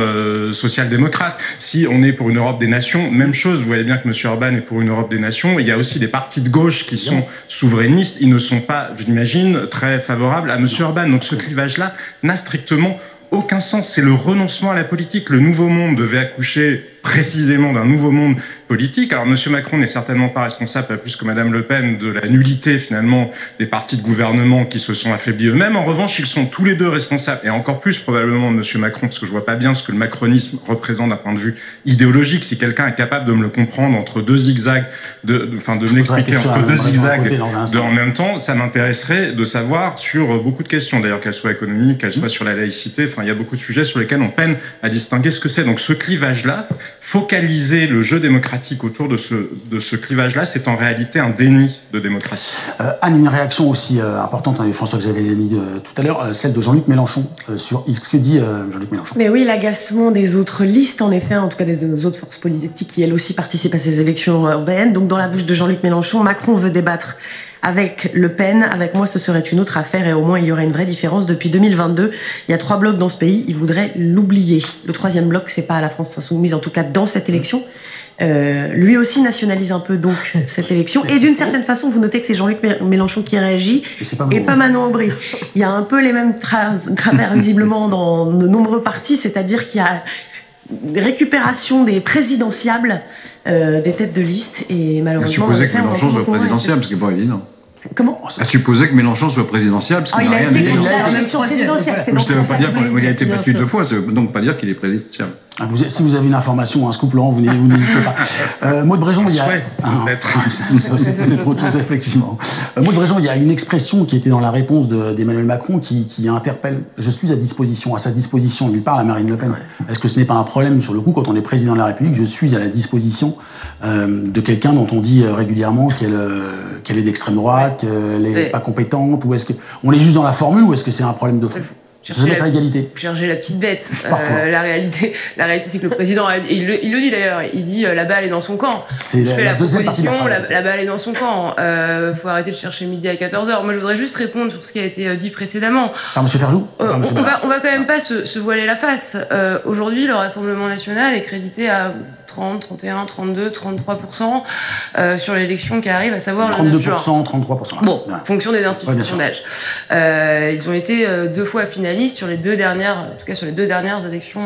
social-démocrate. Si on est pour une Europe des nations, même chose, vous voyez bien que M. Orban est pour une Europe des nations. Il y a aussi des partis de gauche qui sont souverainistes, ils ne sont pas, j'imagine, très favorables à M. Orban. Donc ce clivage-là n'a strictement aucun sens. C'est le renoncement à la politique. Le nouveau monde devait accoucher précisément d'un nouveau monde politique. Alors, M. Macron n'est certainement pas responsable, pas plus que Mme Le Pen, de la nullité, finalement, des partis de gouvernement qui se sont affaiblis eux-mêmes. En revanche, ils sont tous les deux responsables, et encore plus probablement M. Macron, parce que je vois pas bien ce que le macronisme représente d'un point de vue idéologique. Si quelqu'un est capable de me le comprendre entre deux zigzags, de me l'expliquer entre deux zigzags en même temps, ça m'intéresserait de savoir sur beaucoup de questions, d'ailleurs, qu'elles soient économiques, qu'elles soient sur la laïcité. Enfin, il y a beaucoup de sujets sur lesquels on peine à distinguer ce que c'est. Donc, ce clivage-là, focaliser le jeu démocratique autour de ce clivage-là, c'est en réalité un déni de démocratie. Anne, une réaction aussi importante, François-Xavier Bellamy tout à l'heure, celle de Jean-Luc Mélenchon sur X. Que dit Jean-Luc Mélenchon? Mais oui, l'agacement des autres listes, en effet, en tout cas des autres forces politiques qui, elles aussi, participent à ces élections européennes. Donc, dans la bouche de Jean-Luc Mélenchon, Macron veut débattre Avec Le Pen, avec moi, ce serait une autre affaire et au moins il y aurait une vraie différence. Depuis 2022, il y a 3 blocs dans ce pays, ils voudraient l'oublier. Le 3e bloc, c'est pas à la France insoumise, en tout cas dans cette élection. Lui aussi nationalise un peu donc cette élection. Et d'une certaine façon, vous notez que c'est Jean-Luc Mélenchon qui réagit et pas Manon Aubry. Il y a un peu les mêmes travers visiblement dans de nombreux partis, c'est-à-dire qu'il y a récupération des présidentiables, des têtes de liste et malheureusement... À supposer que Mélenchon soit présidentiable, ce qui n'est pas évident. Comment? À supposer que Mélenchon soit présidentiable, ce qui n'a rien à dire. Il a été élection présidentielle. Ça ne veut pas dire qu'il a été battu 2 fois, ça ne veut donc pas dire qu'il est présidentiable. Si vous avez une information, un scoop, Laurent, vous n'hésitez pas. Maud Bréjon, il y a... C'est peut-être autre chose, effectivement. Maud Bréjon, il y a une expression qui était dans la réponse d'Emmanuel Macron qui interpelle « Je suis à disposition ». À sa disposition, il lui parle à Marine Le Pen. Est-ce que ce n'est pas un problème, sur le coup, quand on est président de la République, je suis à la disposition de quelqu'un dont on dit régulièrement qu'elle est d'extrême droite, qu'elle n'est pas compétente, ou est-ce qu'on est juste dans la formule, ou est-ce que c'est un problème de fond? Chercher la petite bête. La réalité, c'est que le président, il le dit d'ailleurs, il dit la balle est dans son camp. Je fais la proposition, la balle est dans son camp. Faut arrêter de chercher midi à 14h. Moi, je voudrais juste répondre sur ce qui a été dit précédemment. Monsieur Ferjou, on va quand même pas se voiler la face. Aujourd'hui, le Rassemblement national est crédité à 30, 31, 32, 33% sur l'élection qui arrive, à savoir 32%, le 9 juin. 33%. Bon, fonction des institutions d'âge. Ils ont été 2 fois finalistes sur les 2 dernières, en tout cas sur les 2 dernières élections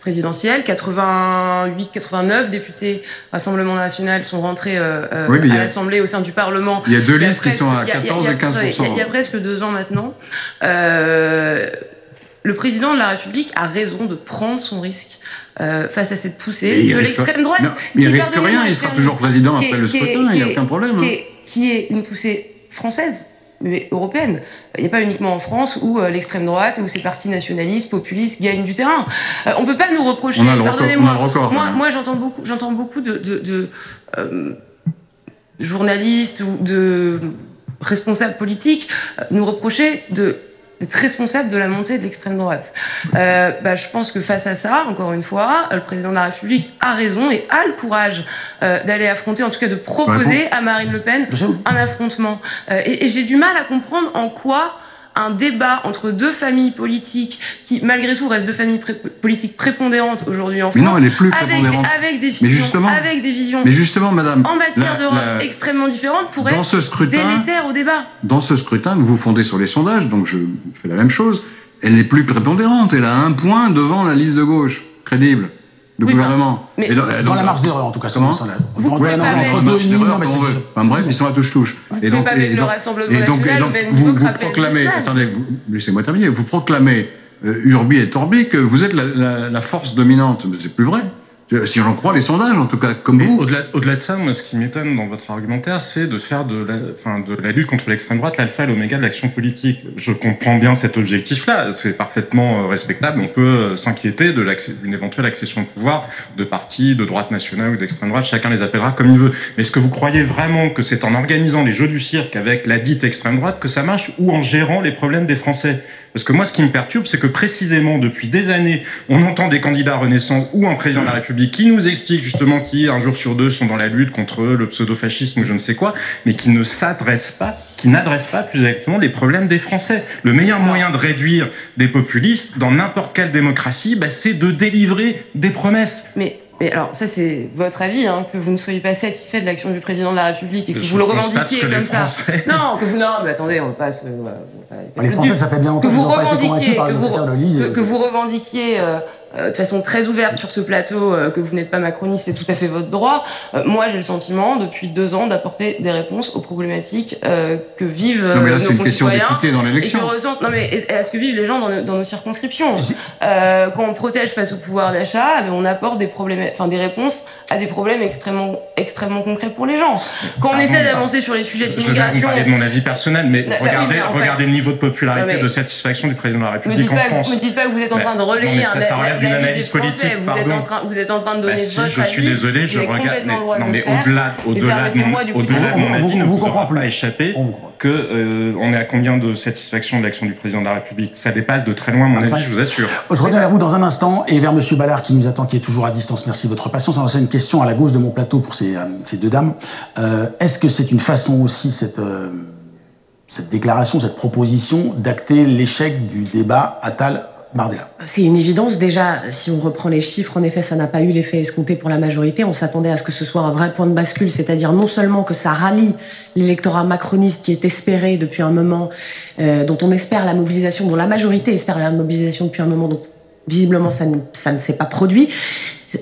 présidentielles. 88, 89 députés Rassemblement national sont rentrés à l'Assemblée au sein du Parlement. Il y a 2 listes qui sont à 14 et 15%. Il y a presque 2 ans maintenant. Le président de la République a raison de prendre son risque face à cette poussée de l'extrême droite. Non, mais il risque rien, il sera toujours président après le scrutin, il n'y a aucun problème. Qui est une poussée française, mais européenne. Il n'y a pas uniquement en France où l'extrême droite, où ces partis nationalistes, populistes gagnent du terrain. On ne peut pas nous reprocher, pardonnez-moi. Moi, j'entends beaucoup de journalistes ou de responsables politiques nous reprocher d'être responsable de la montée de l'extrême droite. Je pense que face à ça, encore une fois, le président de la République a raison et a le courage d'aller affronter, en tout cas de proposer à Marine Le Pen un affrontement. Et j'ai du mal à comprendre en quoi un débat entre 2 familles politiques qui, malgré tout, restent 2 familles politiques prépondérantes aujourd'hui en France. Mais non, elle est plus prépondérante. Avec des visions, mais justement, madame, en matière d'Europe extrêmement différentes pourraient être délétères au débat. Dans ce scrutin, vous vous fondez sur les sondages, donc je fais la même chose. Elle n'est plus prépondérante. Elle a 1 point devant la liste de gauche, crédible, du gouvernement. Mais dans la marge d'erreur, en tout cas. Vous pouvez pas mettre... Bref, ils sont à touche-touche. Et donc, avec le Rassemblement national, vous proclamez... Attendez, laissez-moi terminer. Vous proclamez Urbi et Orbi que vous êtes la force dominante. Mais c'est plus vrai. Si j'en crois les sondages, en tout cas, comme vous. Au-delà de ça, moi, ce qui m'étonne dans votre argumentaire, c'est de faire de la lutte contre l'extrême droite l'alpha et l'oméga de l'action politique. Je comprends bien cet objectif-là, c'est parfaitement respectable. On peut s'inquiéter d'une éventuelle accession au pouvoir de partis de droite nationale ou d'extrême droite, chacun les appellera comme il veut. Mais est-ce que vous croyez vraiment que c'est en organisant les jeux du cirque avec la dite extrême droite que ça marche, ou en gérant les problèmes des Français? Parce que moi, ce qui me perturbe, c'est que précisément, depuis des années, on entend des candidats Renaissance ou un président de la République qui nous expliquent justement qui, 1 jour sur 2, sont dans la lutte contre le pseudo-fascisme ou je ne sais quoi, mais qui n'adressent pas plus exactement les problèmes des Français. Le meilleur moyen de réduire des populistes dans n'importe quelle démocratie, c'est de délivrer des promesses. Mais alors, ça c'est votre avis, que vous ne soyez pas satisfait de l'action du président de la République et que vous le revendiquiez comme ça. Non, mais attendez, on ne va pas se... Les Français, ça fait bien longtemps qu'ils n'ont pas été convaincus par le secrétaire de l'Élysée. Que vous revendiquiez de façon très ouverte sur ce plateau que vous n'êtes pas macroniste, c'est tout à fait votre droit. Moi, j'ai le sentiment, depuis 2 ans, d'apporter des réponses aux problématiques que vivent nos concitoyens et que ressentent. Non, mais à ce que vivent les gens dans nos circonscriptions. Quand on protège face au pouvoir d'achat, on apporte des réponses à des problèmes extrêmement concrets pour les gens. Quand on essaie d'avancer sur les sujets d'immigration... Je vais vous parler de mon avis personnel, mais regardez le niveau de popularité, de satisfaction du président de la République en France. Ne me dites pas que vous êtes en train de relayer une analyse politique, pardon. Vous êtes en train de donner votre avis. Je suis désolé, je regarde. Mais au-delà de mon avis, ne vous aura pas échappé qu'on est à combien de satisfaction de l'action du président de la République. Ça dépasse de très loin mon avis, je vous assure. Je reviens vers vous dans un instant et vers Monsieur Ballard qui nous attend, qui est toujours à distance. Merci de votre patience. Alors, c'est une question à la gauche de mon plateau pour ces 2 dames. Est-ce que c'est une façon aussi, cette cette déclaration, cette proposition d'acter l'échec du débat Attal-Bardella? C'est une évidence. Déjà, si on reprend les chiffres, en effet, ça n'a pas eu l'effet escompté pour la majorité. On s'attendait à ce que ce soit un vrai point de bascule, c'est-à-dire non seulement que ça rallie l'électorat macroniste qui est espéré depuis un moment, dont on espère la mobilisation, dont la majorité espère la mobilisation depuis un moment, donc visiblement ça ne s'est pas produit.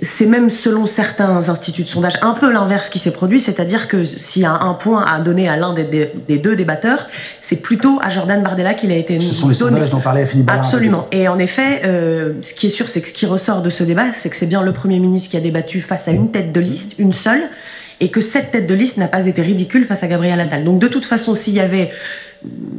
C'est même, selon certains instituts de sondage, un peu l'inverse qui s'est produit, c'est-à-dire que s'il y a un point à donner à l'un des deux débatteurs, c'est plutôt à Jordan Bardella qu'il a été donné. Ce sont les sondages dont parlait Philippe Ballard. Absolument. Et en effet, ce qui est sûr, c'est que ce qui ressort de ce débat, c'est que c'est bien le Premier ministre qui a débattu face à une tête de liste, une seule, et que cette tête de liste n'a pas été ridicule face à Gabriel Attal. Donc de toute façon, s'il y avait...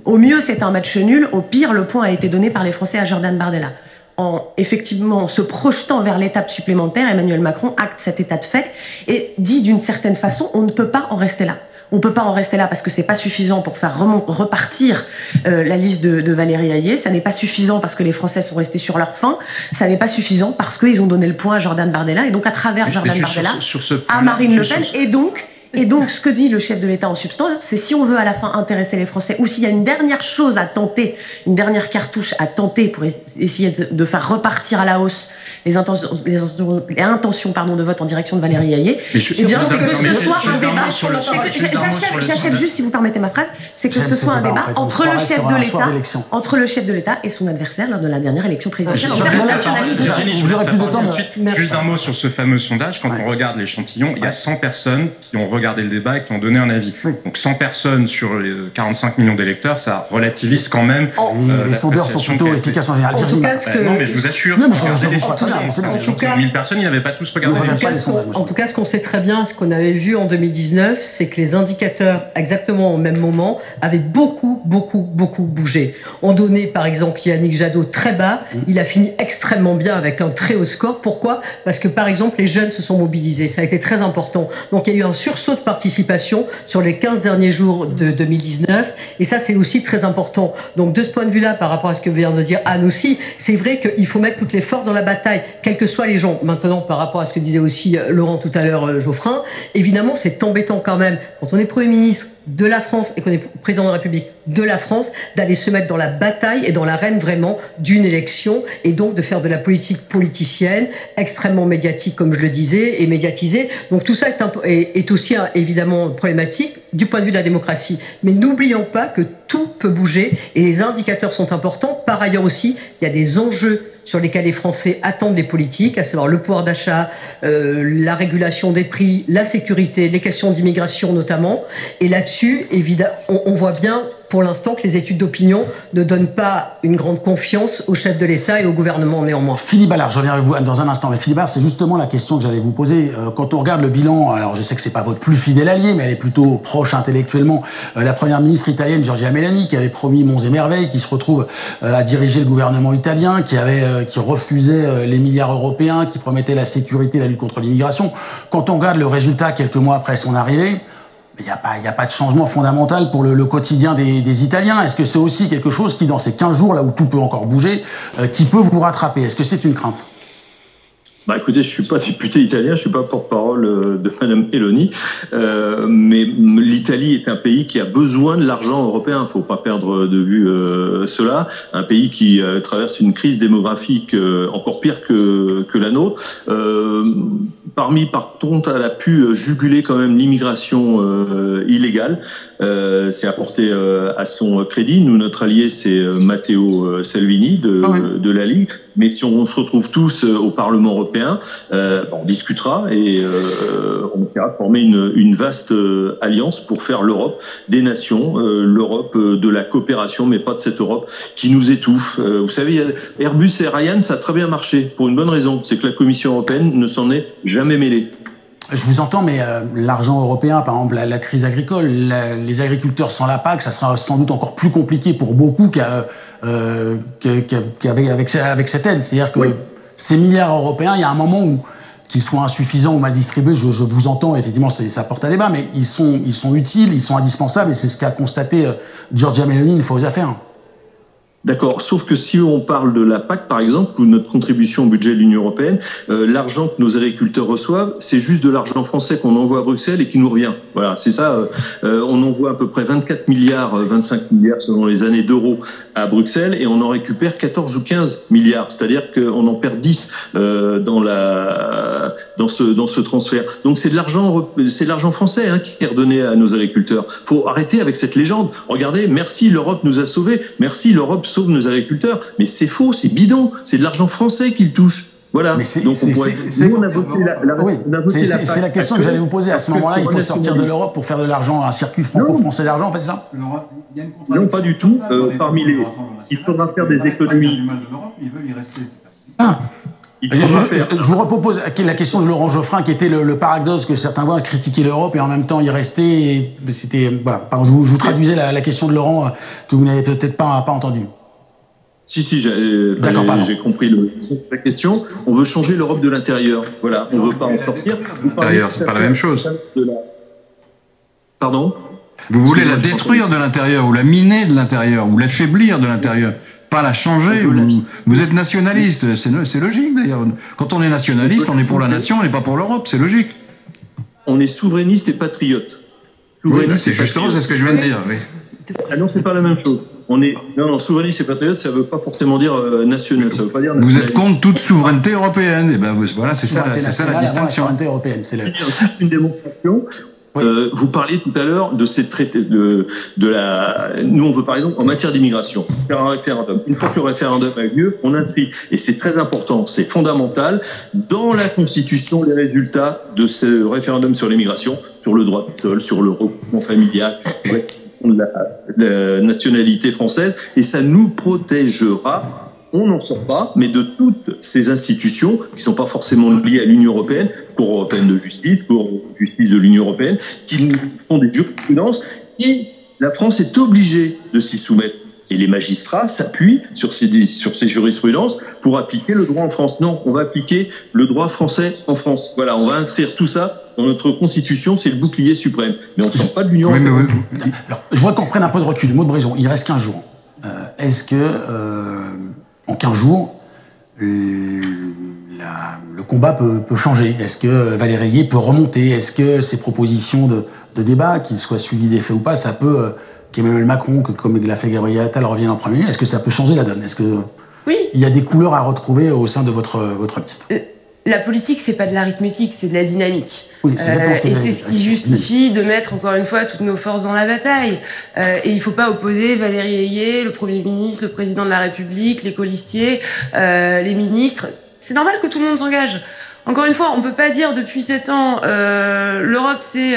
Au mieux, c'est un match nul. Au pire, le point a été donné par les Français à Jordan Bardella. En effectivement se projetant vers l'étape supplémentaire, Emmanuel Macron acte cet état de fait et dit d'une certaine façon, on ne peut pas en rester là. On ne peut pas en rester là parce que c'est pas suffisant pour faire repartir la liste de Valérie Hayé. Ça n'est pas suffisant parce que les Français sont restés sur leur faim. Ça n'est pas suffisant parce qu'ils ont donné le point à Jordan Bardella et donc à travers Jordan Bardella à Marine Le Pen et donc, ce que dit le chef de l'État en substance, c'est si on veut à la fin intéresser les Français, ou s'il y a une dernière chose à tenter, une dernière cartouche à tenter pour essayer de faire repartir à la hausse les intentions de vote en direction de Valérie Hayé, eh bien, c'est que ce soit un débat. J'achète juste, si vous permettez ma phrase, c'est que ce soit un débat entre le chef de l'État et son adversaire lors de la dernière élection présidentielle. Juste un mot sur ce fameux sondage. Quand on regarde l'échantillon, il y a 100 personnes qui ont regardé le débat et qui ont donné un avis. Donc 100 personnes sur les 45 millions d'électeurs, ça relativise quand même. Les sondeurs sont plutôt efficaces en général. Non, mais je vous assure, regardez l'échantillon. 1000 personnes, ils n'avaient pas tous regardé. En tout cas, ce qu'on sait très bien, ce qu'on avait vu en 2019, c'est que les indicateurs, exactement au même moment, avaient beaucoup bougé. On donnait, par exemple, Yannick Jadot très bas, il a fini extrêmement bien avec un très haut score. Pourquoi? Parce que, par exemple, les jeunes se sont mobilisés. Ça a été très important. Donc, il y a eu un sursaut de participation sur les 15 derniers jours de 2019. Et ça, c'est aussi très important. Donc, de ce point de vue-là, par rapport à ce que vient de dire Anne aussi, c'est vrai qu'il faut mettre toutes les forces dans la bataille, quels que soient les gens. Maintenant, par rapport à ce que disait aussi Laurent tout à l'heure, Geoffrin, évidemment, c'est embêtant quand même, quand on est Premier ministre de la France et qu'on est président de la République de la France, d'aller se mettre dans la bataille et dans l'arène vraiment d'une élection et donc de faire de la politique politicienne extrêmement médiatique, comme je le disais, et médiatisée. Donc tout ça est aussi évidemment problématique du point de vue de la démocratie. Mais n'oublions pas que tout peut bouger et les indicateurs sont importants. Par ailleurs aussi, il y a des enjeux sur lesquels les Français attendent les politiques, à savoir le pouvoir d'achat, la régulation des prix, la sécurité, les questions d'immigration notamment. Et là-dessus, évidemment, on voit bien pour l'instant que les études d'opinion ne donnent pas une grande confiance au chef de l'État et au gouvernement néanmoins. Philippe Ballard, je reviens avec vous dans un instant, mais Philippe Ballard, c'est justement la question que j'allais vous poser. Quand on regarde le bilan, alors je sais que c'est pas votre plus fidèle allié, mais elle est plutôt proche intellectuellement, la première ministre italienne Giorgia Meloni, qui avait promis monts et merveilles, qui se retrouve à diriger le gouvernement italien, qui refusait les milliards européens, qui promettait la sécurité, la lutte contre l'immigration. Quand on regarde le résultat quelques mois après son arrivée, il n'y a pas de changement fondamental pour le quotidien des Italiens. Est-ce que c'est aussi quelque chose qui, dans ces 15 jours, là où tout peut encore bouger, qui peut vous rattraper? Est-ce que c'est une crainte? Bah écoutez, je suis pas député italien, je suis pas porte-parole de Madame Meloni, mais l'Italie est un pays qui a besoin de l'argent européen. Faut pas perdre de vue cela. Un pays qui traverse une crise démographique encore pire que la nôtre. Par contre, elle a pu juguler quand même l'immigration illégale. C'est apporté à son crédit. Nous, notre allié, c'est Matteo Salvini de la Ligue. Mais si on se retrouve tous au Parlement européen, on discutera et on pourra former une vaste alliance pour faire l'Europe des nations, l'Europe de la coopération, mais pas de cette Europe qui nous étouffe. Vous savez, Airbus et Ryan, ça a très bien marché pour une bonne raison, c'est que la Commission européenne ne s'en est jamais mêlée. Je vous entends, mais l'argent européen, par exemple, la crise agricole, les agriculteurs sans la PAC, ça sera sans doute encore plus compliqué pour beaucoup qu'avec cette aide. C'est-à-dire que ces milliards européens, il y a un moment où, qu'ils soient insuffisants ou mal distribués, je vous entends, effectivement, ça porte à débat, mais ils sont utiles, ils sont indispensables, et c'est ce qu'a constaté Giorgia Meloni une fois aux affaires. D'accord, sauf que si on parle de la PAC, par exemple, ou notre contribution au budget de l'Union européenne, l'argent que nos agriculteurs reçoivent, c'est juste de l'argent français qu'on envoie à Bruxelles et qui nous revient. Voilà, c'est ça. On envoie à peu près 24 milliards, 25 milliards selon les années d'euros à Bruxelles et on en récupère 14 ou 15 milliards. C'est-à-dire qu'on en perd 10 dans ce transfert. Donc c'est de l'argent français qui est redonné à nos agriculteurs. Faut arrêter avec cette légende. Regardez, merci, l'Europe nous a sauvés. Merci, l'Europe sauve nos agriculteurs. Mais c'est faux, c'est bidon. C'est de l'argent français qu'ils touchent. Voilà. Donc on a voté c'est la question que j'allais vous poser. À ce moment-là, il faut sortir de l'Europe pour faire de l'argent, un circuit franco-français d'argent, en fait, ça? Non, pas du tout. Parmi les, il faudra faire des économies. Je vous repose la question de Laurent Geoffrin, qui était le paradoxe que certains voient critiquer l'Europe et en même temps y rester. C'était voilà. Je vous traduisais la question de Laurent que vous n'avez peut-être pas entendue. Si, j'ai compris la question. On veut changer l'Europe de l'intérieur. Voilà, on veut pas en sortir. L'intérieur, c'est pas la même chose. Pardon ? Vous voulez la détruire de l'intérieur, ou la miner de l'intérieur, ou l'affaiblir de l'intérieur, pas la changer. Vous êtes nationaliste, c'est logique d'ailleurs. Quand on est nationaliste, on est pour la nation, on n'est pas pour l'Europe, c'est logique. On est souverainiste et patriote. Oui, c'est justement ce que je viens de dire. Oui. Ah non, c'est pas la même chose. Non, souverainiste et patriote, ça veut pas forcément dire national. Ça veut pas dire. Vous êtes contre toute souveraineté européenne. Et ben voilà, c'est ça la distinction. Souveraineté européenne, c'est une démonstration. Oui. Vous parliez tout à l'heure de ces traités nous on veut par exemple en matière d'immigration faire un référendum. Une fois que le référendum a eu lieu, on inscrit, et c'est très important, c'est fondamental, dans la Constitution les résultats de ce référendum sur l'immigration, sur le droit du sol, sur le regroupement familial, la nationalité française, et ça nous protégera. On n'en sort pas, mais de toutes ces institutions qui ne sont pas forcément liées à l'Union européenne, Cour européenne de justice, Cour de justice de l'Union européenne, qui nous font des jurisprudences, et la France est obligée de s'y soumettre. Et les magistrats s'appuient sur ces jurisprudences pour appliquer le droit en France. Non, on va appliquer le droit français en France. Voilà, on va inscrire tout ça dans notre Constitution, c'est le bouclier suprême. Mais on ne sort pas de l'Union européenne. Alors, je vois qu'on prenne un peu de recul. Maud Brison, il reste 15 jours. Est-ce que... en 15 jours, le combat peut changer. Est-ce que Valérie Gueye peut remonter? Est-ce que ces propositions de débat, qu'ils soient suivis des faits ou pas, ça peut, qu'Emmanuel Macron, comme l'a fait Gabriel Attal, revienne en premier, est-ce que ça peut changer la donne? Est-ce que il y a des couleurs à retrouver au sein de votre liste? La politique, c'est pas de l'arithmétique, c'est de la dynamique. Oui, et c'est ce qui justifie de mettre encore une fois toutes nos forces dans la bataille. Et il faut pas opposer Valérie Gueye, le Premier ministre, le Président de la République, les colistiers, les ministres. C'est normal que tout le monde s'engage. Encore une fois, on peut pas dire depuis 7 ans l'Europe c'est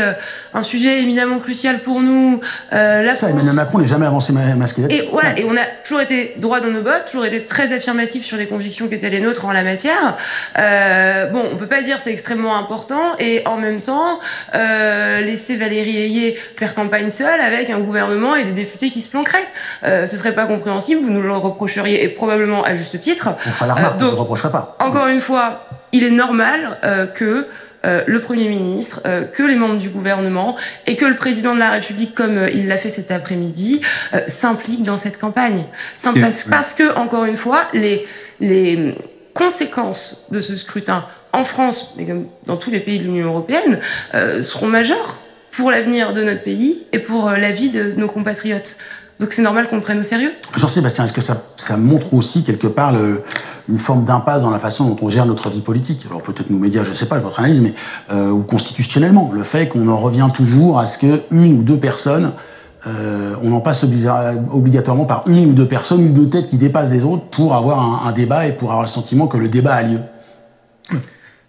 un sujet éminemment crucial pour nous. Emmanuel Macron n'est jamais avancé masqué. Et voilà, et on a toujours été droit dans nos bottes, toujours été très affirmatif sur les convictions qui étaient les nôtres en la matière. On peut pas dire c'est extrêmement important et en même temps laisser Valérie Gueye faire campagne seule avec un gouvernement et des députés qui se planqueraient. Ce serait pas compréhensible, vous nous le reprocheriez et probablement à juste titre. On fera la remarque, on ne le reprochera pas. Encore une fois, il est normal que le Premier ministre, que les membres du gouvernement et que le Président de la République, comme il l'a fait cet après-midi, s'impliquent dans cette campagne. Parce que, encore une fois, les conséquences de ce scrutin en France, mais comme dans tous les pays de l'Union européenne, seront majeures pour l'avenir de notre pays et pour la vie de nos compatriotes. Donc c'est normal qu'on le prenne au sérieux. Jean-Sébastien, est-ce que ça montre aussi quelque part une forme d'impasse dans la façon dont on gère notre vie politique? Alors peut-être nous médias, je ne sais pas, votre analyse, mais ou constitutionnellement, le fait qu'on en revient toujours à ce que une ou deux personnes, on en passe obligatoirement par une ou deux personnes, une ou deux têtes qui dépassent des autres pour avoir un débat et pour avoir le sentiment que le débat a lieu.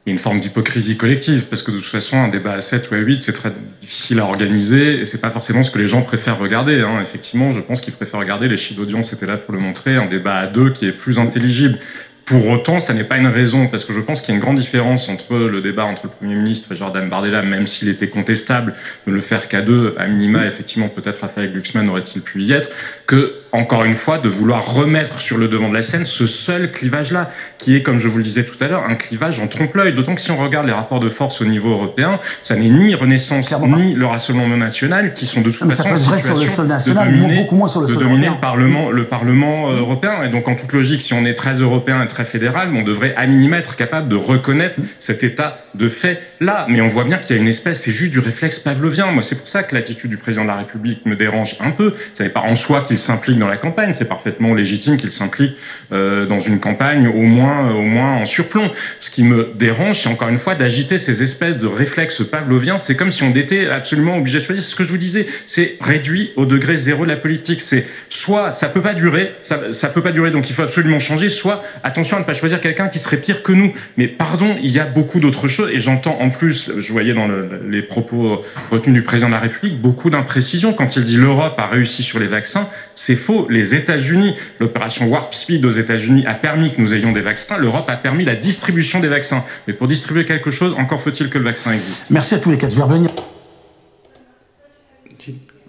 Il y a une forme d'hypocrisie collective, parce que de toute façon, un débat à 7 ou à 8, c'est très difficile à organiser, et c'est pas forcément ce que les gens préfèrent regarder. Effectivement, je pense qu'ils préfèrent regarder, les chiffres d'audience étaient là pour le montrer, un débat à 2 qui est plus intelligible. Pour autant, ça n'est pas une raison, parce que je pense qu'il y a une grande différence entre le débat entre le Premier ministre et Jordan Bardella, même s'il était contestable de le faire qu'à 2, à minima, effectivement, peut-être Raphaël Glucksmann aurait-il pu y être, que encore une fois, de vouloir remettre sur le devant de la scène ce seul clivage-là, qui est, comme je vous le disais tout à l'heure, un clivage en trompe-l'œil. D'autant que si on regarde les rapports de force au niveau européen, ça n'est ni Renaissance, ni le Rassemblement national, qui sont de toute façon en situation de dominer le Parlement européen. Et donc, en toute logique, si on est très européen et très fédéral, on devrait à minima être capable de reconnaître cet état de fait-là. Mais on voit bien qu'il y a une espèce, c'est juste du réflexe pavlovien. Moi, c'est pour ça que l'attitude du président de la République me dérange un peu. Ce n'est pas en soi qu'il s'implique dans la campagne, c'est parfaitement légitime qu'il s'implique dans une campagne au moins en surplomb. Ce qui me dérange, c'est encore une fois d'agiter ces espèces de réflexes pavloviens. C'est comme si on était absolument obligé de choisir. Ce que je vous disais, c'est réduit au degré zéro de la politique. C'est soit ça peut pas durer, ça peut pas durer, donc il faut absolument changer, soit attention à ne pas choisir quelqu'un qui serait pire que nous. Mais pardon, il y a beaucoup d'autres choses, et j'entends en plus, je voyais dans les propos retenus du président de la République, beaucoup d'imprécisions. Quand il dit l'Europe a réussi sur les vaccins, c'est faux. Les États-Unis, l'opération Warp Speed aux États-Unis a permis que nous ayons des vaccins. L'Europe a permis la distribution des vaccins. Mais pour distribuer quelque chose, encore faut-il que le vaccin existe. Merci à tous les quatre. Je vais revenir.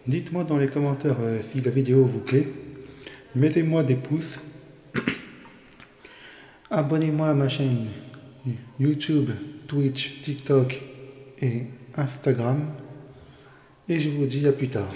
Dites-moi dans les commentaires si la vidéo vous plaît. Mettez-moi des pouces. Abonnez-moi à ma chaîne YouTube, Twitch, TikTok et Instagram. Et je vous dis à plus tard.